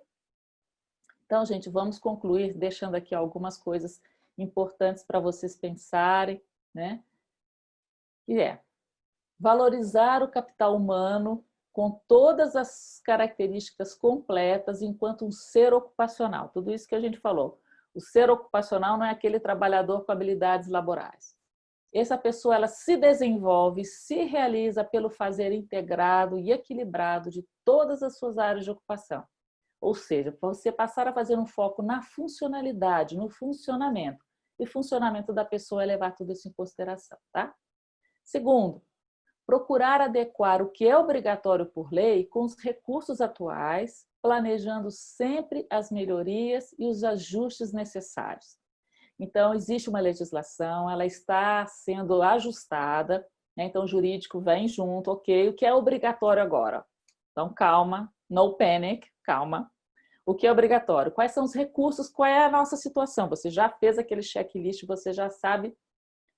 Então, gente, vamos concluir deixando aqui algumas coisas importantes para vocês pensarem, né? Que é valorizar o capital humano com todas as características completas enquanto um ser ocupacional. Tudo isso que a gente falou. O ser ocupacional não é aquele trabalhador com habilidades laborais. Essa pessoa ela se desenvolve, se realiza pelo fazer integrado e equilibrado de todas as suas áreas de ocupação. Ou seja, você passar a fazer um foco na funcionalidade, no funcionamento. E o funcionamento da pessoa é levar tudo isso em consideração, tá? Segundo, procurar adequar o que é obrigatório por lei com os recursos atuais, planejando sempre as melhorias e os ajustes necessários. Então, existe uma legislação, ela está sendo ajustada, né? Então o jurídico vem junto, ok, o que é obrigatório agora? Então, calma, no panic, calma. O que é obrigatório? Quais são os recursos? Qual é a nossa situação? Você já fez aquele checklist, você já sabe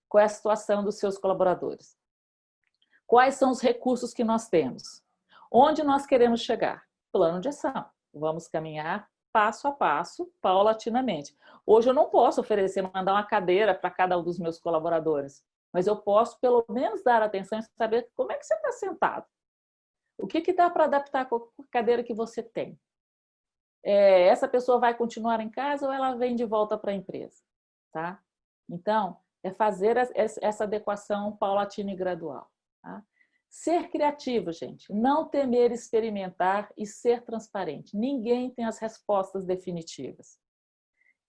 qual é a situação dos seus colaboradores. Quais são os recursos que nós temos? Onde nós queremos chegar? Plano de ação. Vamos caminhar passo a passo, paulatinamente. Hoje eu não posso oferecer, mandar uma cadeira para cada um dos meus colaboradores, mas eu posso pelo menos dar atenção e saber como é que você está sentado. O que dá para adaptar com a cadeira que você tem? Essa pessoa vai continuar em casa ou ela vem de volta para a empresa? Tá? Então, é fazer essa adequação paulatina e gradual. Tá? Ser criativo, gente. Não temer experimentar e ser transparente. Ninguém tem as respostas definitivas.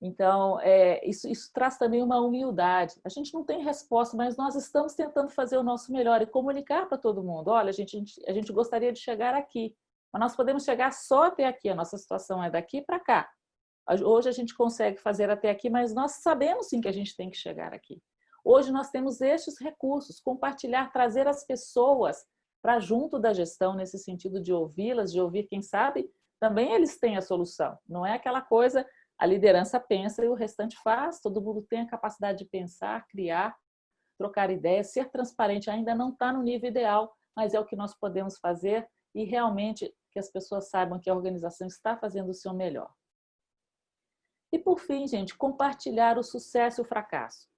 Então, isso traz também uma humildade. A gente não tem resposta, mas nós estamos tentando fazer o nosso melhor e comunicar para todo mundo. Olha, a gente gostaria de chegar aqui, mas nós podemos chegar só até aqui. A nossa situação é daqui para cá. Hoje a gente consegue fazer até aqui, mas nós sabemos sim que a gente tem que chegar aqui. Hoje nós temos estes recursos, compartilhar, trazer as pessoas para junto da gestão, nesse sentido de ouvi-las, de ouvir quem sabe, também eles têm a solução. Não é aquela coisa, a liderança pensa e o restante faz, todo mundo tem a capacidade de pensar, criar, trocar ideias, ser transparente ainda não está no nível ideal, mas é o que nós podemos fazer e realmente que as pessoas saibam que a organização está fazendo o seu melhor. E por fim, gente, compartilhar o sucesso e o fracasso.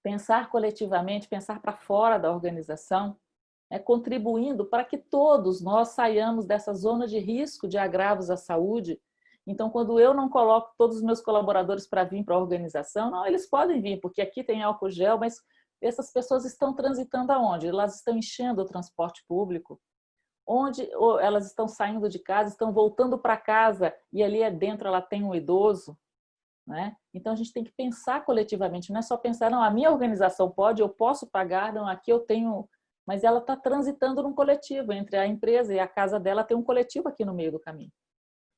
Pensar coletivamente, pensar para fora da organização, contribuindo para que todos nós saiamos dessa zona de risco de agravos à saúde. Então, quando eu não coloco todos os meus colaboradores para vir para a organização, não, eles podem vir, porque aqui tem álcool gel, mas essas pessoas estão transitando aonde? Elas estão enchendo o transporte público, onde elas estão saindo de casa, estão voltando para casa e ali dentro ela tem um idoso. Né? Então, a gente tem que pensar coletivamente, não é só pensar, não, a minha organização pode, eu posso pagar, não, aqui eu tenho... Mas ela está transitando num coletivo, entre a empresa e a casa dela tem um coletivo aqui no meio do caminho.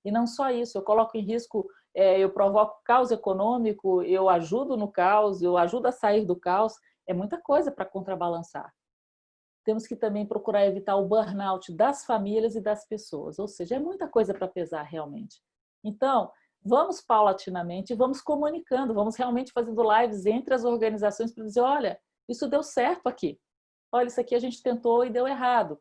E não só isso, eu coloco em risco, eu provoco caos econômico, eu ajudo no caos, eu ajudo a sair do caos, é muita coisa para contrabalançar. Temos que também procurar evitar o burnout das famílias e das pessoas, ou seja, é muita coisa para pesar realmente. Então, vamos paulatinamente, vamos comunicando, vamos realmente fazendo lives entre as organizações para dizer, olha, isso deu certo aqui. Olha, isso aqui a gente tentou e deu errado.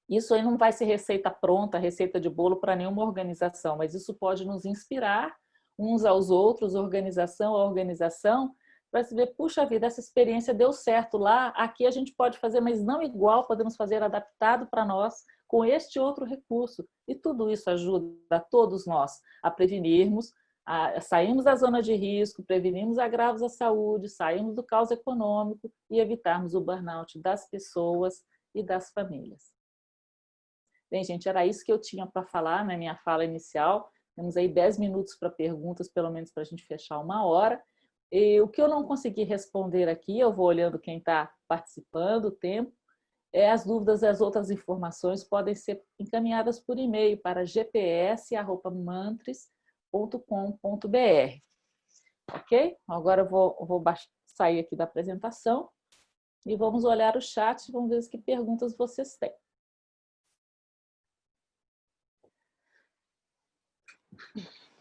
Isso aí não vai ser receita pronta, receita de bolo para nenhuma organização, mas isso pode nos inspirar uns aos outros, organização a organização, para se ver, puxa vida, essa experiência deu certo lá, aqui a gente pode fazer, mas não igual, podemos fazer adaptado para nós, com este outro recurso. E tudo isso ajuda todos nós a prevenirmos, a sairmos da zona de risco, prevenirmos agravos à saúde, sairmos do caos econômico e evitarmos o burnout das pessoas e das famílias. Bem, gente, era isso que eu tinha para falar na minha fala inicial. Temos aí 10 minutos para perguntas, pelo menos para a gente fechar 1 hora. E o que eu não consegui responder aqui, eu vou olhando quem está participando, o tempo, as dúvidas e as outras informações podem ser encaminhadas por e-mail para gps@mantris.com.br. Ok? Agora eu vou sair aqui da apresentação e vamos olhar o chat e vamos ver que perguntas vocês têm.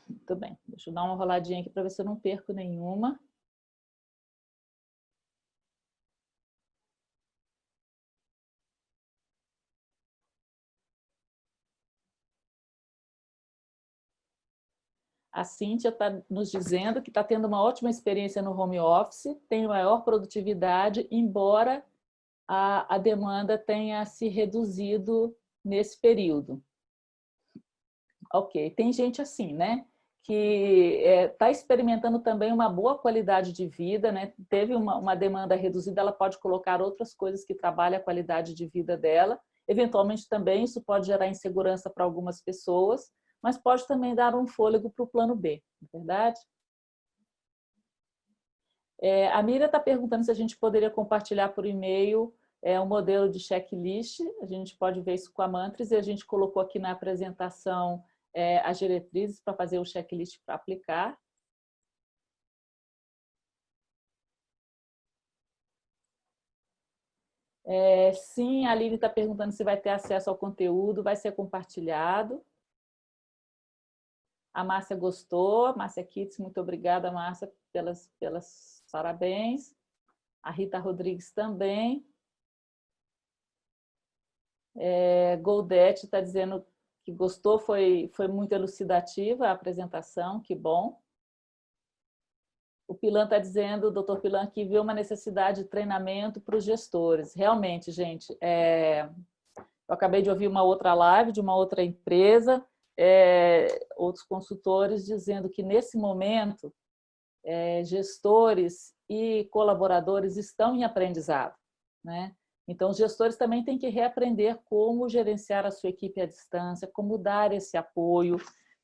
Muito bem, deixa eu dar uma roladinha aqui para ver se eu não perco nenhuma. A Cíntia está nos dizendo que está tendo uma ótima experiência no home office, tem maior produtividade, embora a demanda tenha se reduzido nesse período. Ok, tem gente assim, né? Que está experimentando também uma boa qualidade de vida, né? Teve uma demanda reduzida, ela pode colocar outras coisas que trabalham a qualidade de vida dela. Eventualmente também isso pode gerar insegurança para algumas pessoas, mas pode também dar um fôlego para o plano B, não é verdade? A Miriam está perguntando se a gente poderia compartilhar por e-mail é um modelo de checklist, a gente pode ver isso com a Mantris, e a gente colocou aqui na apresentação as diretrizes para fazer o checklist para aplicar. Sim, a Aline está perguntando se vai ter acesso ao conteúdo, vai ser compartilhado. A Márcia gostou, Márcia Kitts, muito obrigada, Márcia, pelas parabéns. A Rita Rodrigues também. Goldete está dizendo que gostou, foi muito elucidativa a apresentação, que bom. O Pilan está dizendo, o doutor Pilan, que viu uma necessidade de treinamento para os gestores. Realmente, gente, eu acabei de ouvir uma outra live de uma outra empresa, outros consultores dizendo que, nesse momento, gestores e colaboradores estão em aprendizado, né? Então, os gestores também têm que reaprender como gerenciar a sua equipe à distância, como dar esse apoio.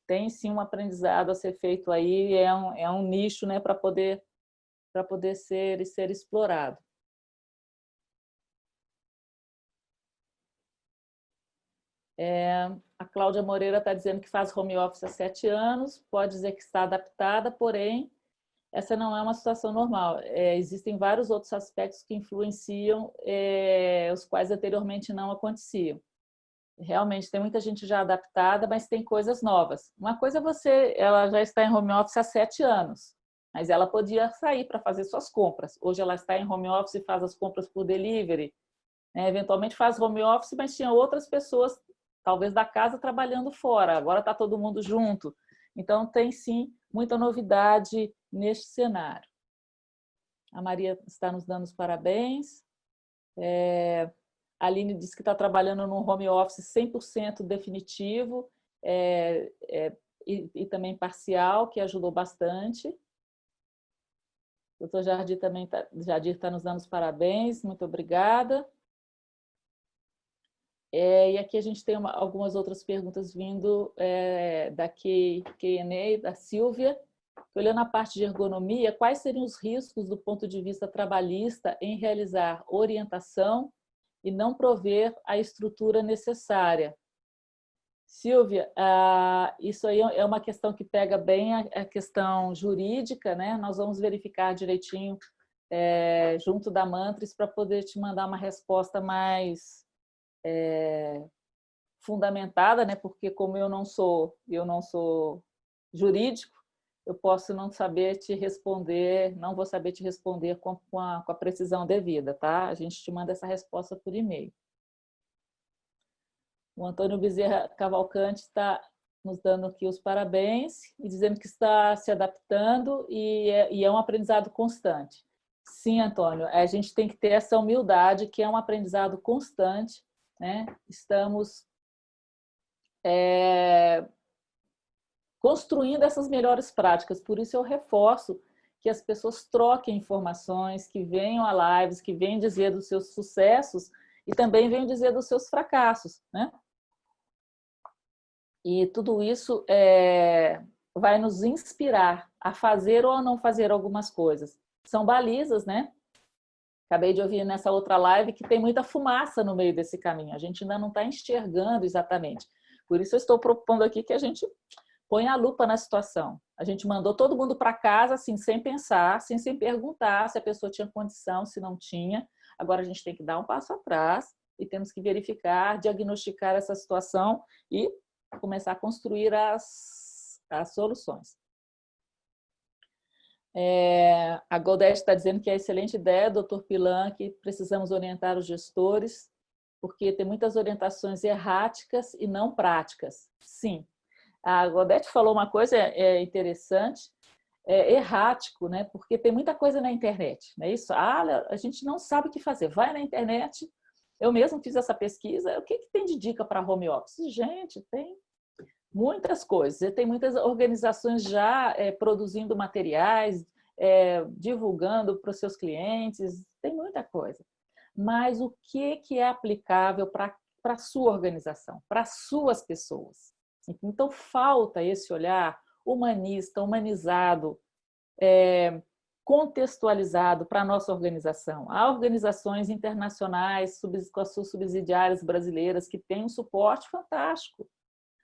Tem, sim, um aprendizado a ser feito aí, é um nicho, né, para poder ser explorado. A Cláudia Moreira está dizendo que faz home office há 7 anos, pode dizer que está adaptada, porém, essa não é uma situação normal. Existem vários outros aspectos que influenciam, os quais anteriormente não aconteciam. Realmente, tem muita gente já adaptada, mas tem coisas novas. Uma coisa ela já está em home office há 7 anos, mas ela podia sair para fazer suas compras. Hoje ela está em home office e faz as compras por delivery, né? Eventualmente faz home office, mas tinha outras pessoas, talvez da casa, trabalhando fora. Agora está todo mundo junto. Então, tem sim muita novidade neste cenário. A Maria está nos dando os parabéns. A Aline disse que está trabalhando num home office 100% definitivo e também parcial, que ajudou bastante. O doutor Jardim também está nos dando os parabéns, muito obrigada. E aqui a gente tem algumas outras perguntas vindo da Q&A, da Silvia. Olhando a parte de ergonomia, quais seriam os riscos do ponto de vista trabalhista em realizar orientação e não prover a estrutura necessária? Silvia, isso aí é uma questão que pega bem a questão jurídica, né? Nós vamos verificar direitinho junto da Mantris para poder te mandar uma resposta mais fundamentada, né? Porque como eu não sou jurídico, eu posso não saber te responder, não vou saber te responder com a precisão devida, tá? A gente te manda essa resposta por e-mail. O Antônio Bezerra Cavalcante está nos dando aqui os parabéns e dizendo que está se adaptando e é um aprendizado constante. Sim, Antônio, a gente tem que ter essa humildade, que é um aprendizado constante, né? Estamos construindo essas melhores práticas, por isso eu reforço que as pessoas troquem informações, que venham a lives, que venham dizer dos seus sucessos e também venham dizer dos seus fracassos, né? E tudo isso vai nos inspirar a fazer ou a não fazer algumas coisas. São balizas, né? Acabei de ouvir nessa outra live que tem muita fumaça no meio desse caminho. A gente ainda não está enxergando exatamente. Por isso eu estou propondo aqui que a gente põe a lupa na situação. A gente mandou todo mundo para casa, assim, sem pensar, sem perguntar se a pessoa tinha condição, se não tinha. Agora a gente tem que dar um passo atrás e temos que verificar, diagnosticar essa situação e começar a construir as soluções. A Goldete está dizendo que é excelente ideia, doutor Pilan, que precisamos orientar os gestores, porque tem muitas orientações erráticas e não práticas. Sim. A Godete falou uma coisa interessante, errático, né? Porque tem muita coisa na internet, não é isso? A gente não sabe o que fazer. Vai na internet, eu mesmo fiz essa pesquisa, o que tem de dica para home office? Gente, tem muitas coisas. E tem muitas organizações já produzindo materiais, divulgando para os seus clientes, tem muita coisa. Mas o que é aplicável para a sua organização, para as suas pessoas? Então, falta esse olhar humanista, humanizado, contextualizado para a nossa organização. Há organizações internacionais com as suas subsidiárias brasileiras que têm um suporte fantástico.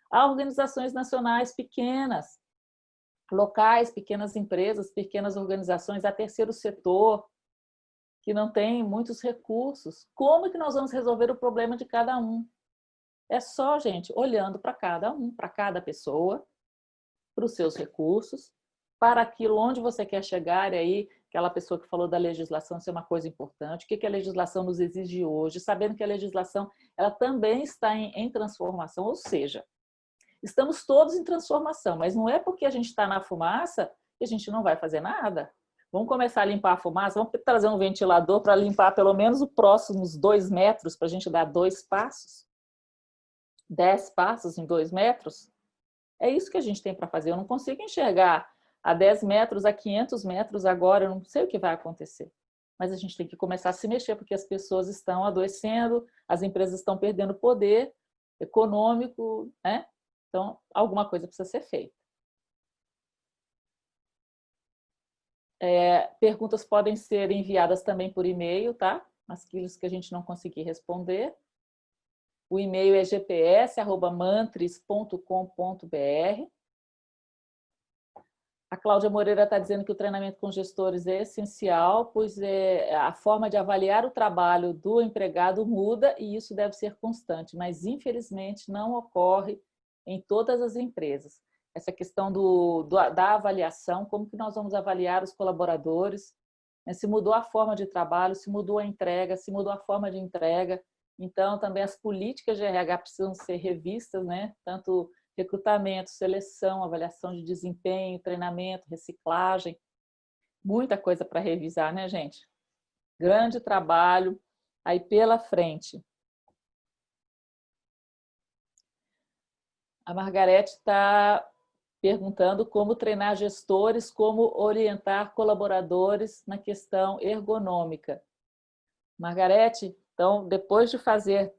Há organizações nacionais pequenas, locais, pequenas empresas, pequenas organizações, há terceiro setor, que não tem muitos recursos. Como que nós vamos resolver o problema de cada um? É só, gente, olhando para cada um, para cada pessoa, para os seus recursos, para aquilo onde você quer chegar, e aí aquela pessoa que falou da legislação ser uma coisa importante, o que a legislação nos exige hoje, sabendo que a legislação ela também está em transformação, ou seja, estamos todos em transformação, mas não é porque a gente está na fumaça que a gente não vai fazer nada. Vamos começar a limpar a fumaça, vamos trazer um ventilador para limpar pelo menos os próximos 2 metros, para a gente dar 2 passos, 10 passos em 2 metros. É isso que a gente tem para fazer. Eu não consigo enxergar a 10 metros, a 500 metros agora, eu não sei o que vai acontecer. Mas a gente tem que começar a se mexer, porque as pessoas estão adoecendo, as empresas estão perdendo poder econômico, né? Então, alguma coisa precisa ser feita. Perguntas podem ser enviadas também por e-mail, tá? Aquilo que a gente não conseguir responder. O e-mail é gps@mantris.com.br. A Cláudia Moreira está dizendo que o treinamento com gestores é essencial, pois a forma de avaliar o trabalho do empregado muda e isso deve ser constante, mas infelizmente não ocorre em todas as empresas. Essa questão da avaliação, como que nós vamos avaliar os colaboradores, né? Se mudou a forma de trabalho, se mudou a entrega, se mudou a forma de entrega. Então, também as políticas de RH precisam ser revistas, né? Tanto recrutamento, seleção, avaliação de desempenho, treinamento, reciclagem. Muita coisa para revisar, né, gente? Grande trabalho aí pela frente. A Margarete está perguntando como treinar gestores, como orientar colaboradores na questão ergonômica. Margarete, então, depois de fazer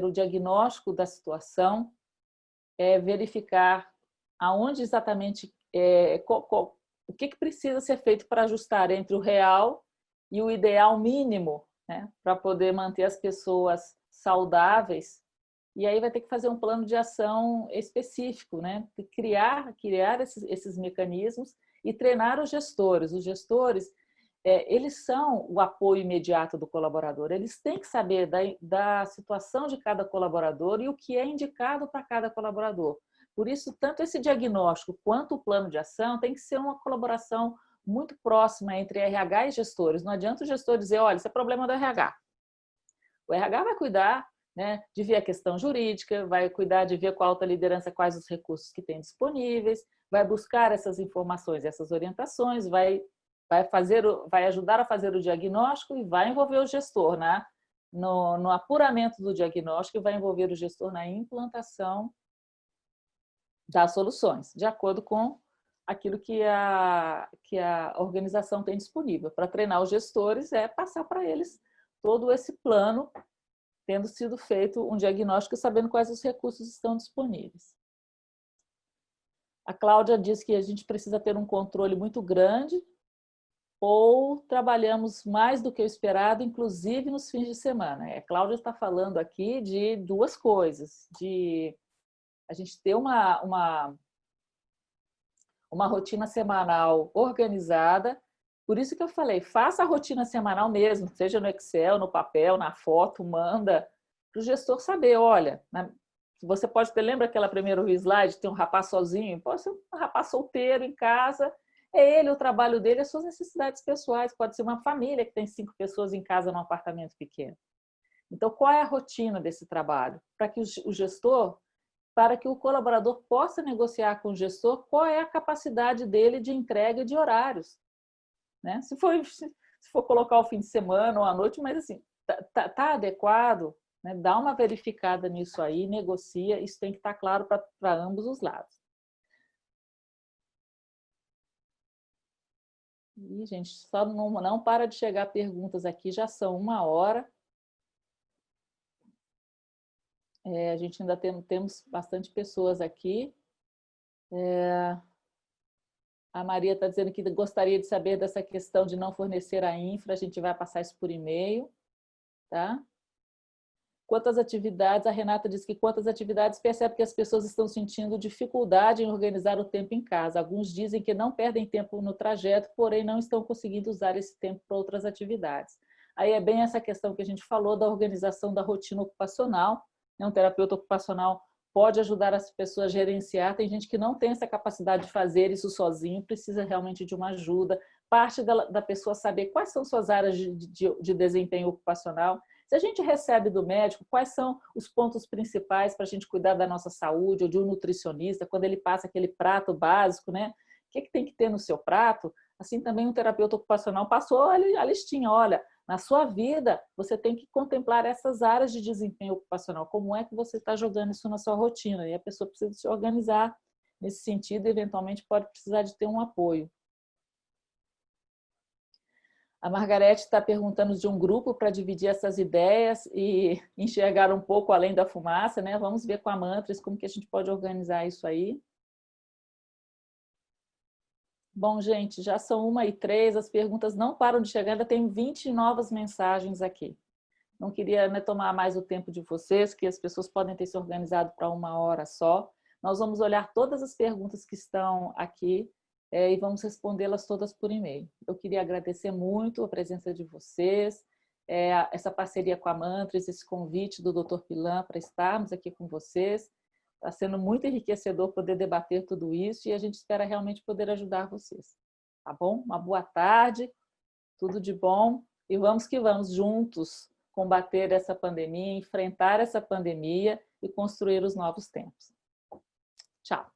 o diagnóstico da situação, verificar aonde exatamente o que precisa ser feito para ajustar entre o real e o ideal mínimo, né, para poder manter as pessoas saudáveis. E aí vai ter que fazer um plano de ação específico, né? Criar esses mecanismos e treinar os gestores. Os gestores, eles são o apoio imediato do colaborador. Eles têm que saber da situação de cada colaborador e o que é indicado para cada colaborador. Por isso, tanto esse diagnóstico quanto o plano de ação tem que ser uma colaboração muito próxima entre RH e gestores. Não adianta o gestor dizer, olha, isso é problema do RH. O RH vai cuidar, né, de ver a questão jurídica, vai cuidar de ver com a alta liderança quais os recursos que tem disponíveis, vai buscar essas informações, essas orientações, vai ajudar a fazer o diagnóstico e vai envolver o gestor, né? No apuramento do diagnóstico, e vai envolver o gestor na implantação das soluções, de acordo com aquilo que a organização tem disponível. Para treinar os gestores é passar para eles todo esse plano, tendo sido feito um diagnóstico, sabendo quais os recursos estão disponíveis. A Cláudia diz que a gente precisa ter um controle muito grande ou trabalhamos mais do que o esperado, inclusive nos fins de semana. A Cláudia está falando aqui de duas coisas, de a gente ter uma rotina semanal organizada. Por isso que eu falei, faça a rotina semanal mesmo, seja no Excel, no papel, na foto, manda para o gestor saber, olha, você pode ter, lembra aquela primeira slide, tem um rapaz sozinho? Pode ser um rapaz solteiro em casa, é ele, o trabalho dele, as suas necessidades pessoais, pode ser uma família que tem 5 pessoas em casa num apartamento pequeno. Então, qual é a rotina desse trabalho? Para que o gestor, para que o colaborador possa negociar com o gestor qual é a capacidade dele de entrega de horários. Né? Se for colocar o fim de semana ou à noite, mas assim, tá adequado, né? Dá uma verificada nisso aí, negocia, isso tem que estar claro para ambos os lados. E, gente, só não para de chegar perguntas aqui, já são 1 hora. A gente ainda temos bastante pessoas aqui. A Maria está dizendo que gostaria de saber dessa questão de não fornecer a infra, a gente vai passar isso por e-mail, tá? Quantas atividades, a Renata diz que quantas atividades percebe que as pessoas estão sentindo dificuldade em organizar o tempo em casa. Alguns dizem que não perdem tempo no trajeto, porém não estão conseguindo usar esse tempo para outras atividades. Aí é bem essa questão que a gente falou da organização da rotina ocupacional. Um terapeuta ocupacional pode ajudar as pessoas a gerenciar. Tem gente que não tem essa capacidade de fazer isso sozinho, precisa realmente de uma ajuda. Parte da pessoa saber quais são suas áreas de desempenho ocupacional. Se a gente recebe do médico, quais são os pontos principais para a gente cuidar da nossa saúde, ou de um nutricionista, quando ele passa aquele prato básico, né? O que tem que ter no seu prato? Assim também um terapeuta ocupacional passou a listinha, olha, na sua vida você tem que contemplar essas áreas de desempenho ocupacional, como é que você está jogando isso na sua rotina, e a pessoa precisa se organizar nesse sentido, e eventualmente pode precisar de ter um apoio. A Margarete está perguntando de um grupo para dividir essas ideias e enxergar um pouco além da fumaça, né? Vamos ver com a Mantras como que a gente pode organizar isso aí. Bom, gente, já são 1h03, as perguntas não param de chegar, ainda tem 20 novas mensagens aqui. Não queria, né, tomar mais o tempo de vocês, que as pessoas podem ter se organizado para 1 hora só. Nós vamos olhar todas as perguntas que estão aqui e vamos respondê-las todas por e-mail. Eu queria agradecer muito a presença de vocês, essa parceria com a Mantras, esse convite do Dr. Pilan para estarmos aqui com vocês. Está sendo muito enriquecedor poder debater tudo isso e a gente espera realmente poder ajudar vocês. Tá bom? Uma boa tarde, tudo de bom e vamos que vamos juntos combater essa pandemia, enfrentar essa pandemia e construir os novos tempos. Tchau.